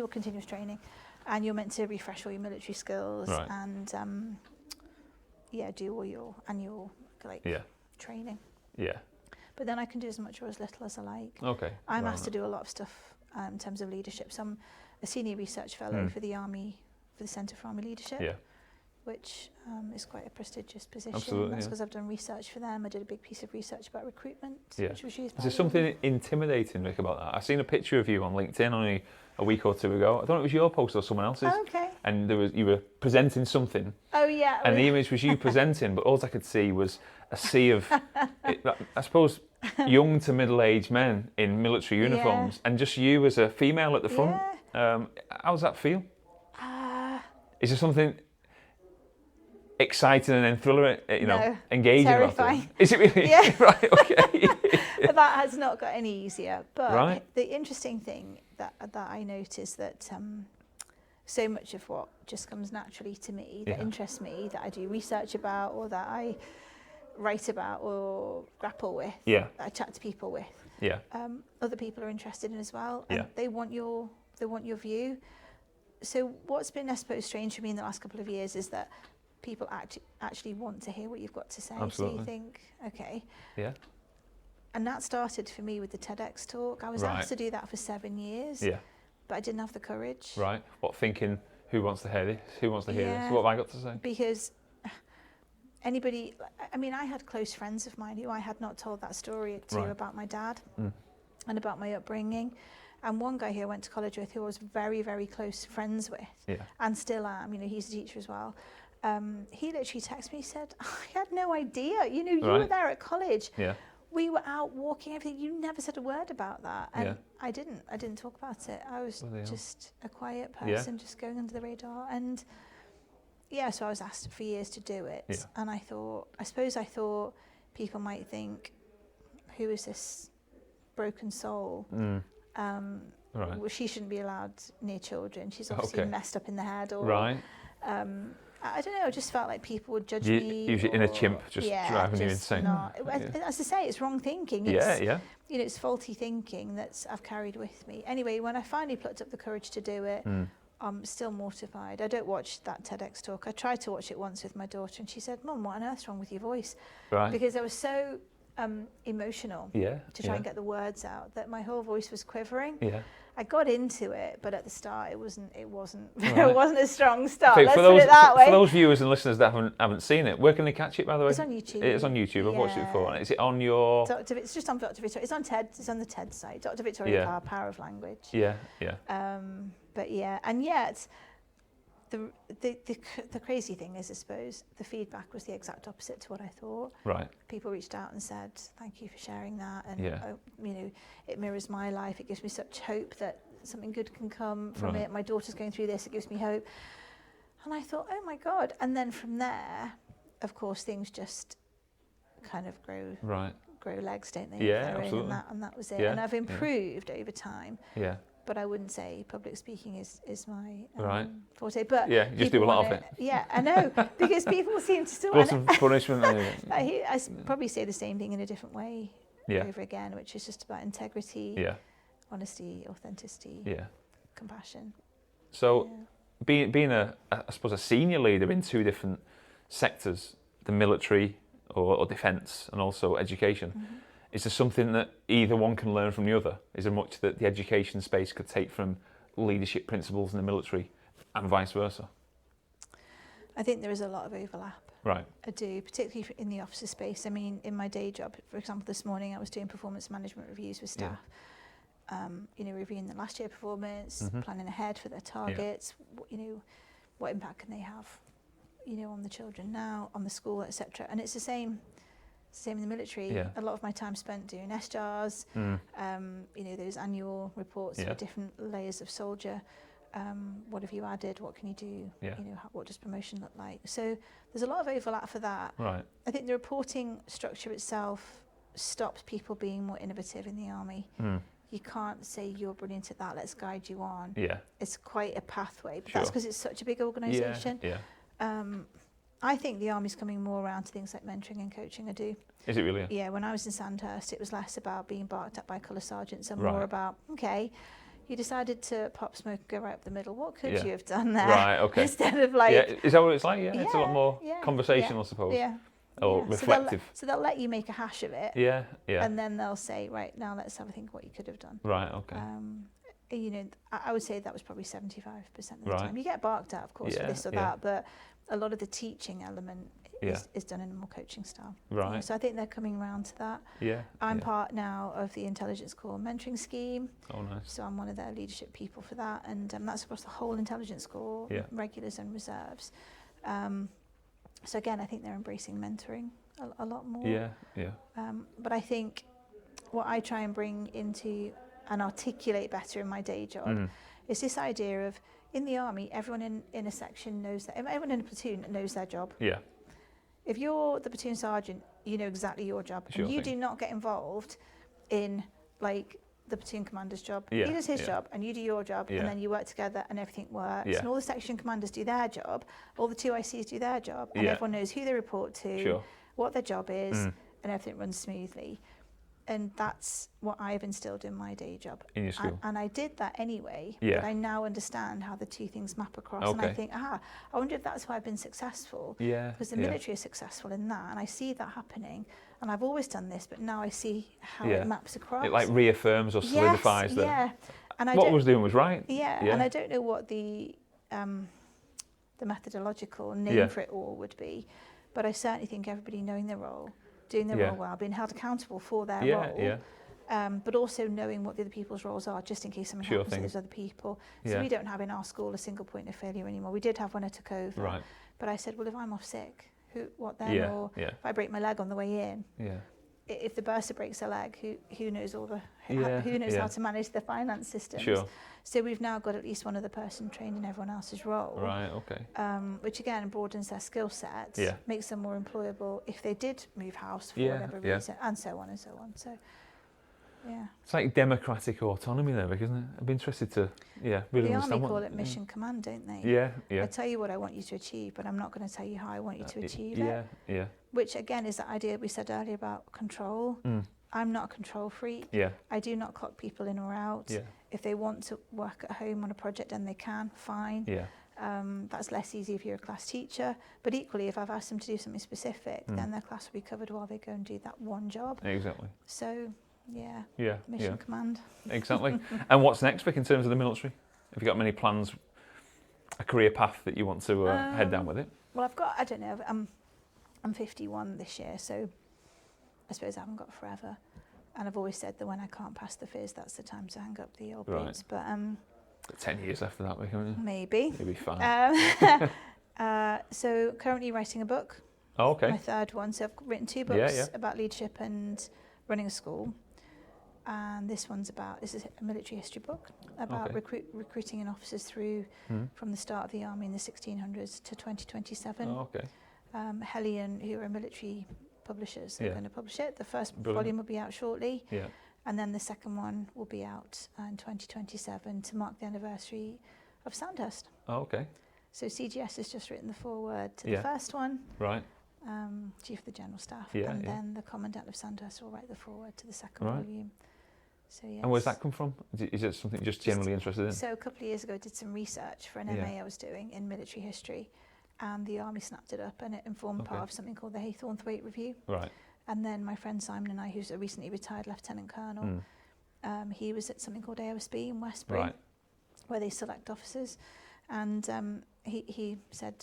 continuous training, and you're meant to refresh all your military skills and do all your annual training. Yeah. But then I can do as much or as little as I like. Okay. I'm asked to do a lot of stuff in terms of leadership. So I'm a senior research fellow for the Army, for the Centre for Army Leadership, which is quite a prestigious position. Absolutely, that's because I've done research for them. I did a big piece of research about recruitment, which was used by Is there something intimidating, Vic, about that? I've seen a picture of you on LinkedIn only a week or two ago. I don't know if it was your post or someone else's. Oh, okay. And you were presenting something. Oh, yeah. And the image was you presenting, but all I could see was a sea of, I suppose, young to middle-aged men in military uniforms, and just you as a female at the front. How does that feel? Is there something exciting and then thriller, engaging terrifying. About it? Is it really? Yeah. Right, okay. That has not got any easier. But the interesting thing that I notice that so much of what just comes naturally to me, that interests me, that I do research about or that I write about or grapple with, that I chat to people with, other people are interested in as well, and they want your view. So what's been, I suppose, strange for me in the last couple of years is that people actually want to hear what you've got to say. Absolutely. So you think, okay. Yeah. And that started for me with the TEDx talk. I was asked to do that for 7 years, but I didn't have the courage. Right. What, thinking, who wants to hear this? Who wants to hear this? What have I got to say? Because I had close friends of mine who I had not told that story to about my dad and about my upbringing. And one guy who I went to college with who I was very, very close friends with and still am, he's a teacher as well. He literally texted me, he said, I had no idea, you were there at college. Yeah. We were out walking, everything. You never said a word about that. And I didn't talk about it. I was just a quiet person, just going under the radar. And so I was asked for years to do it. Yeah. And I suppose I thought people might think, who is this broken soul? Well, she shouldn't be allowed near children. She's obviously messed up in the head. Or, I don't know, I just felt like people would judge me. Usually in a chimp, just driving you insane. As I say, it's wrong thinking. It's faulty thinking that I've carried with me. Anyway, when I finally plucked up the courage to do it, I'm still mortified. I don't watch that TEDx talk. I tried to watch it once with my daughter, and she said, Mum, what on earth's wrong with your voice? Right. Because I was so emotional to try and get the words out that my whole voice was quivering. Yeah. I got into it, but at the start it wasn't it wasn't a strong start. Let's put it that way. For those viewers and listeners that haven't seen it, where can they catch it, by the way? It's on YouTube. It's on YouTube. I've watched it before. Is it on your? It's just on Dr Victoria. It's on TED. It's on the TED site. Dr Victoria Carr, Power of Language. Yeah. But and yet, the crazy thing is, I suppose, the feedback was the exact opposite to what I thought. Right. People reached out and said, "Thank you for sharing that," and it mirrors my life. It gives me such hope that something good can come from it. My daughter's going through this. It gives me hope. And I thought, oh my God! And then from there, of course, things just kind of grow legs, don't they? Yeah, absolutely. And that was it. Yeah, and I've improved over time. Yeah. But I wouldn't say public speaking is my forte. But you just do a lot of it. Yeah, I know, because people seem to still. What's the punishment? I probably say the same thing in a different way over again, which is just about integrity, honesty, authenticity, compassion. So, being I suppose a senior leader in two different sectors, the military or defence, and also education. Mm-hmm. Is there something that either one can learn from the other? Is there much that the education space could take from leadership principles in the military and vice versa? I think there is a lot of overlap. Right. I do, particularly in the officer space. I mean, in my day job, for example, this morning I was doing performance management reviews with staff. Reviewing the last year performance, planning ahead for their targets. What impact can they have, on the children now, on the school, etc. And it's the same in the military. Yeah. A lot of my time spent doing SJARs, those annual reports for different layers of soldier. What have you added? What can you do? Yeah. What does promotion look like? So there's a lot of overlap for that. Right. I think the reporting structure itself stops people being more innovative in the army. You can't say you're brilliant at that, let's guide you on. Yeah. It's quite a pathway, but Sure. that's because it's such a big organisation. Yeah. I think the army's coming more around to things like mentoring and coaching. I do. Is it really? Yeah, when I was in Sandhurst, it was less about being barked at by colour sergeants and Right. more about, okay, you decided to pop smoke and go right up the middle. What could Yeah. you have done there? Right, okay. Instead of like... Yeah, is that what it's like? Yeah, it's a lot more yeah, conversational, yeah, I suppose. Yeah. Or yeah. reflective. So they'll let you make a hash of it. Yeah. And then they'll say, right, now let's have a think what you could have done. Right, okay. I would say that was probably 75% of the Right. time. You get barked at, of course, for Yeah, this or yeah. that, but a lot of the teaching element is done in a more coaching style. Right. So I think they're coming around to that. Yeah. I'm part now of the Intelligence Corps mentoring scheme, Oh, nice. so I'm one of their leadership people for that, and that's across the whole Intelligence Corps, regulars and reserves. So again, I think they're embracing mentoring a lot more. Yeah. But I think what I try and bring into and articulate better in my day job is this idea of, in the army, everyone in a section knows that, everyone in a platoon knows their job. Yeah. If you're the platoon sergeant, you know exactly your job. Sure and you thing. do not get involved in like the platoon commander's job. Yeah, He does his yeah. job and you do your job, Yeah. and then you work together and everything works. Yeah. And all the section commanders do their job, all the 2ICs do their job, and Yeah. everyone knows who they report to, Sure. what their job is, and everything runs smoothly. And that's what I've instilled in my day job. In your school. And I did that anyway, Yeah. but I now understand how the two things map across. And I Okay. think, I wonder if that's why I've been successful. Yeah. Because the yeah. military is successful in that, and I see that happening. And I've always done this, but now I see how Yeah. it maps across. It like reaffirms or solidifies yes, that yeah. And I what don't- was doing was right. Yeah, Yeah. and I don't know what the methodological name Yeah. for it all would be, but I certainly think everybody knowing their role, doing their Yeah. role well, being held accountable for their Yeah. role, Yeah. but also knowing what the other people's roles are, just in case something Sure happens thing. to those other people. So Yeah. we don't have in our school a single point of failure anymore. We did have when I took over, Right. but I said, well, if I'm off sick, what then? Yeah. Or Yeah. if I break my leg on the way in, Yeah. if the bursar breaks a leg, who knows Yeah, who knows yeah. how to manage the finance systems? Sure. So we've now got at least one other person trained in everyone else's role, Right. Okay. which again broadens their skill set, Yeah. makes them more employable if they did move house for Yeah, whatever yeah. reason, and so on and so on. So, yeah. It's like democratic autonomy there, Vic, isn't it? I'd be interested to, really The understand Army what. call it mission command, don't they? Yeah. I Yeah. tell you what I want you to achieve, but I'm not going to tell you how I want you to achieve Yeah. it. Yeah. Which again is the idea we said earlier about control. I'm not a control freak. Yeah. I do not clock people in or out. Yeah. If they want to work at home on a project, then they can, fine. Yeah. That's less easy if you're a class teacher. But equally, if I've asked them to do something specific, then their class will be covered while they go and do that one job. Exactly. So, yeah, Yeah. mission Yeah. command. Exactly. And what's next, Vic, in terms of the military? Have you got many plans, a career path that you want to head down with it? Well, I've got, I don't know, I'm 51 this year, so I suppose I haven't got forever. And I've always said that when I can't pass the fizz, that's the time to hang up the old Right. boots. But 10 years after that, Vic, haven't you? maybe. You'll be fine. So currently writing a book. Oh, okay. My third one. So I've written two books Yeah, yeah. about leadership and running a school. And this is a military history book about Okay. recruiting in officers through from the start of the army in the 1600s to 2027. Oh, okay. Hellion, who are military publishers, are Yeah. going to publish it. The first Brilliant. volume will be out shortly, Yeah. and then the second one will be out in 2027 to mark the anniversary of Sandhurst. Oh, okay. So CGS has just written the foreword to Yeah. the first one, Right. Chief of the General Staff, Yeah, and yeah. then the Commandant of Sandhurst will write the foreword to the second Right. volume. So yes. And where's that come from? Is it something you're just generally interested in? So a couple of years ago, I did some research for an Yeah. MA I was doing in military history, and the Army snapped it up, and it informed part Okay. of something called the Haythornthwaite Review. Right. And then my friend Simon and I, who's a recently retired Lieutenant Colonel, he was at something called AOSB in Westbury, Right. where they select officers. And he said,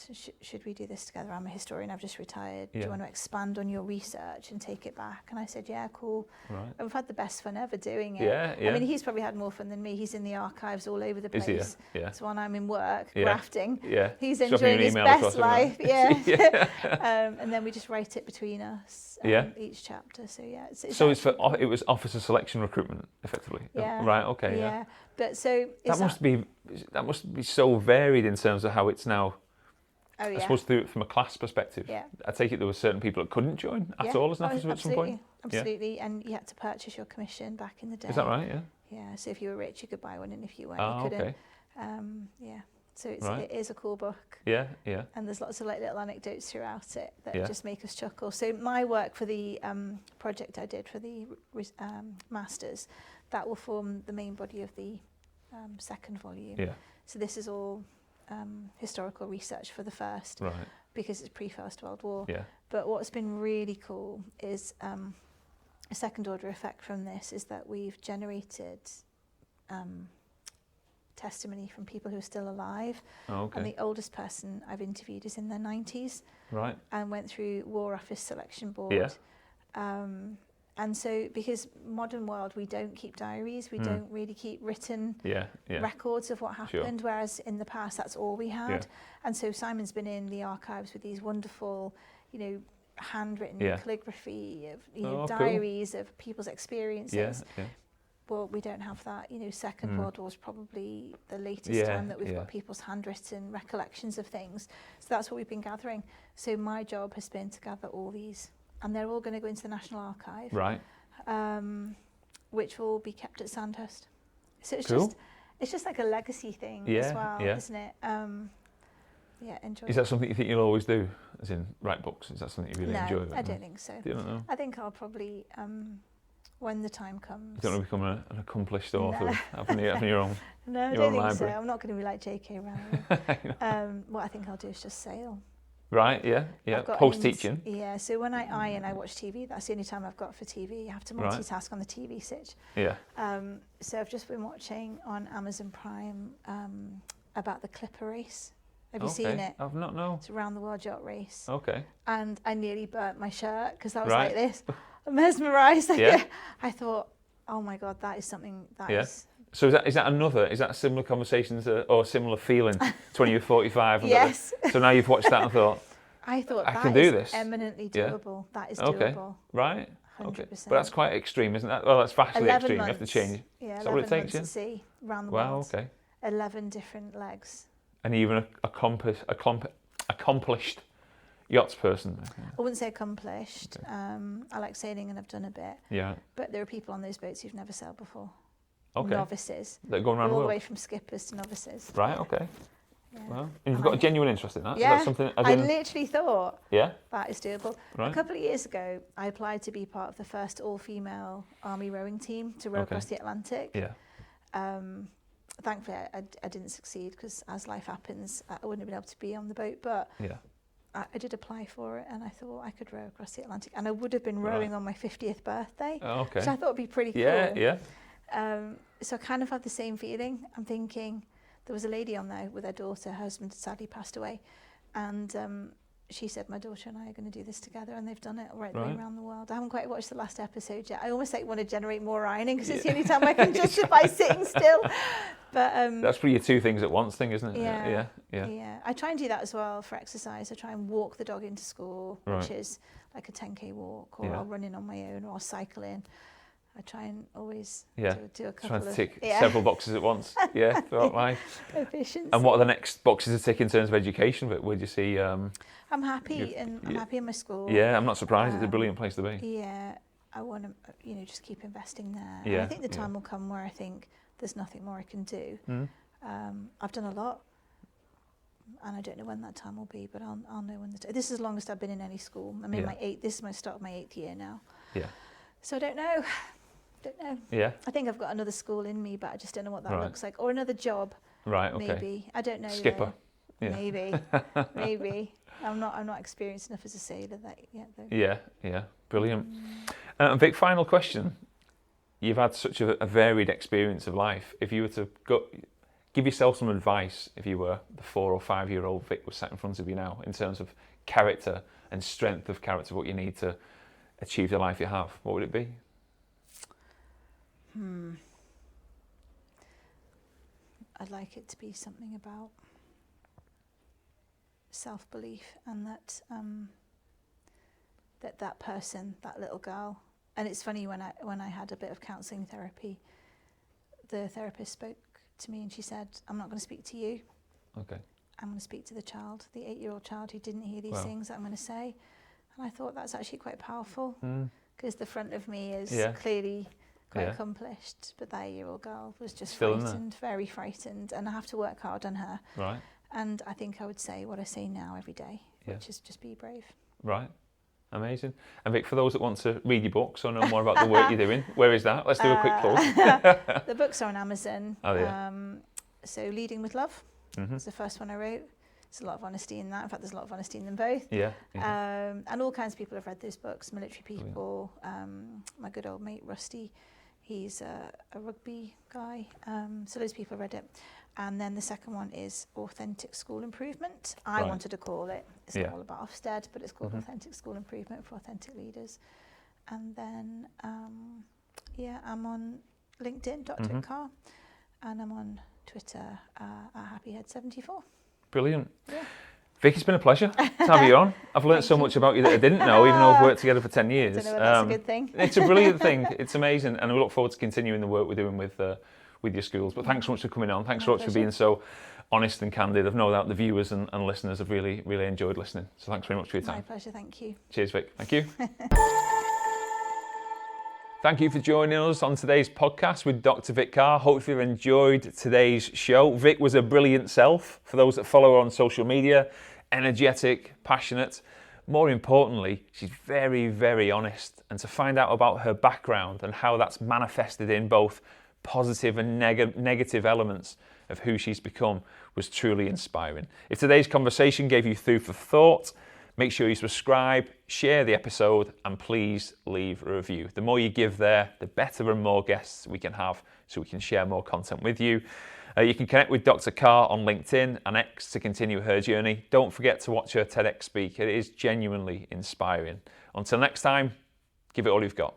should we do this together? I'm a historian, I've just retired. Do Yeah. you want to expand on your research and take it back? And I said, yeah, cool. Right. And we've had the best fun ever doing it. Yeah, yeah. I mean, he's probably had more fun than me. He's in the archives all over the place. Is he? Yeah. So when I'm in work, Yeah. grafting, Yeah. he's Dropping you enjoying an his email best across, life. isn't Yeah. Yeah. And then we just write it between us, Yeah. each chapter. So yeah. So it was officer selection recruitment, effectively. Yeah. Right. Okay. Yeah. Yeah. But so That must be so varied in terms of how it's now. Oh yeah. I suppose through from a class perspective. Yeah. I take it there were certain people that couldn't join at all as an officer at some point. Absolutely. And you had to purchase your commission back in the day. Is that right? Yeah. Yeah. So if you were rich, you could buy one, and if you weren't, Ah, you couldn't. okay. Yeah. So Right. it is a cool book. Yeah. Yeah. And there's lots of like little anecdotes throughout it that Yeah. just make us chuckle. So my work for the project I did for the masters, that will form the main body of the second volume. Yeah. So this is all historical research for the first, Right. because it's pre-First World War. Yeah. But what's been really cool is a second order effect from this is that we've generated testimony from people who are still alive. Oh, okay. And the oldest person I've interviewed is in their 90s Right. and went through War Office Selection Board. Yeah. And so, because modern world, we don't keep diaries, we don't really keep written Yeah. Yeah. records of what happened, whereas in the past, that's all we had. Yeah. And so Simon's been in the archives with these wonderful, handwritten Yeah. calligraphy of Oh, cool. diaries of people's experiences. Yeah. Yeah. Well, we don't have that. Second World War is probably the latest Yeah, time that we've yeah. got people's handwritten recollections of things. So that's what we've been gathering. So my job has been to gather all these, and they're all going to go into the National Archive, Right. which will be kept at Sandhurst. So Cool. it's just like a legacy thing Yeah, as well, yeah. isn't it? Yeah, enjoy. Is that something you think you'll always do, as in write books? Is that something you really enjoy? No, I don't think so. You don't know? I think I'll probably, when the time comes. You don't want to become an accomplished author, No. having your own. No, I your don't own think library. so. I'm not going to be like J.K. Rowling. What I think I'll do is just sail. Right, yeah, yeah. I've got Post-teaching. Yeah, so when I iron, I watch TV. That's the only time I've got for TV. I have to Right. multitask on the TV switch. Yeah. So I've just been watching on Amazon Prime about the Clipper race. Have you seen it? I've not, no. It's a round the world yacht race. Okay. And I nearly burnt my shirt because I was Right. like this. I'm mesmerised. Yeah. I thought, oh my God, that is something that Yeah. is... So is that a similar conversation or a similar feeling to when you were 45? And Yes. So now you've watched that and thought, I thought I that can do is this. eminently Yeah. doable. That is Okay. doable. right? 100%. Okay. But that's quite extreme, isn't that? Well, that's vastly 11 extreme. months. You have to change. Yeah, Is that what it 11 takes, months at sea, round the Wow, world. okay. 11 different legs. And even accomplished yachts person. I wouldn't say accomplished. I like sailing and I've done a bit. Yeah. But there are people on those boats who've never sailed before. Okay. Novices. They're going around the All the world. way from skippers to novices. Right, okay. Yeah. Well, and you've got a genuine interest in that? Yeah. Is that something, as I in, literally thought yeah? that is doable. Right. A couple of years ago, I applied to be part of the first all-female army rowing team to row Okay. across the Atlantic. Yeah. Thankfully, I didn't succeed because, as life happens, I wouldn't have been able to be on the boat. But Yeah. I did apply for it, and I thought I could row across the Atlantic. And I would have been rowing Right. on my 50th birthday, Oh, okay. which I thought would be pretty cool. Yeah, yeah. So I kind of had the same feeling. I'm thinking, there was a lady on there with her daughter. Her husband sadly passed away. And she said, my daughter and I are going to do this together. And they've done it right the way Right. around the world. I haven't quite watched the last episode yet. I almost want to generate more ironing because it's the only time I can justify sitting still. But That's pretty two things at once thing, isn't it? Yeah. Yeah. I try and do that as well for exercise. I try and walk the dog into school, Right. which is like a 10k walk, or Yeah. I'll run in on my own, or I'll cycle in. I try and always Yeah. do a couple Trying to of tick several boxes at once. Yeah, throughout life. efficiency. And what are the next boxes to tick in terms of education? But would you see? I'm happy, I'm yeah. happy in my school. Yeah, I'm not surprised. It's a brilliant place to be. Yeah, I want to, just keep investing there. Yeah, And I think the yeah. time will come where I think there's nothing more I can do. Mm. I've done a lot, and I don't know when that time will be, but I'll know when this is the longest I've been in any school. I'm in Yeah. this is my start of my 8th year now. Yeah. So I don't know. Yeah. I think I've got another school in me, but I just don't know what that Right. looks like, or another job. Right. Okay. Maybe I don't know. Skipper. Though. Yeah. Maybe. I'm not experienced enough as a sailor yet though. Yeah. Yeah. Brilliant. Vic, final question. You've had such a varied experience of life. If you were to give yourself some advice if you were the 4 or 5 year old Vic was sat in front of you now, in terms of character and strength of character, what you need to achieve the life you have, what would it be? I'd like it to be something about self-belief, and that person, that little girl. And it's funny, when I had a bit of counselling therapy, the therapist spoke to me and she said, I'm not going to speak to you. Okay. I'm going to speak to the child, the 8-year-old child who didn't hear these things that I'm going to say. And I thought that's actually quite powerful, because the front of me is clearly quite accomplished, but that 8-year-old girl was just frightened, very frightened, and I have to work hard on her. Right. And I think I would say what I say now every day, which is just be brave. Right. Amazing. And Vic, for those that want to read your books or know more about the work you're doing, where is that? Let's do a quick plug. The books are on Amazon. Oh, yeah. So Leading with Love was the first one I wrote. There's a lot of honesty in that. In fact, there's a lot of honesty in them both. Yeah. And all kinds of people have read those books, military people. My good old mate, Rusty, he's a rugby guy. So loads of people have read it. And then the second one is Authentic School Improvement. I wanted to call it. It's not all about Ofsted, but it's called Authentic School Improvement for Authentic Leaders. And then, I'm on LinkedIn, Dr Vic Carr, and I'm on Twitter at HappyHead74. Brilliant. Yeah. Vic, it's been a pleasure to have you on. I've learned so much about you that I didn't know, even though I've worked together for 10 years. I don't know whether that's a good thing. It's a brilliant thing. It's amazing. And we look forward to continuing the work we're doing with your schools. But thanks so much for coming on. Thanks so much for being so honest and candid. I've no doubt the viewers and listeners have really, really enjoyed listening. So thanks very much for your time. My pleasure, thank you. Cheers, Vic. Thank you. Thank you for joining us on today's podcast with Dr Vic Carr. Hopefully you've enjoyed today's show. Vic was a brilliant self. For those that follow her on social media, energetic, passionate. More importantly, she's very, very honest. And to find out about her background and how that's manifested in both positive and negative elements of who she's become was truly inspiring. If today's conversation gave you food for thought, make sure you subscribe, share the episode, and please leave a review. The more you give there, the better and more guests we can have so we can share more content with you. You can connect with Dr. Carr on LinkedIn and X to continue her journey. Don't forget to watch her TEDx speak. It is genuinely inspiring. Until next time, give it all you've got.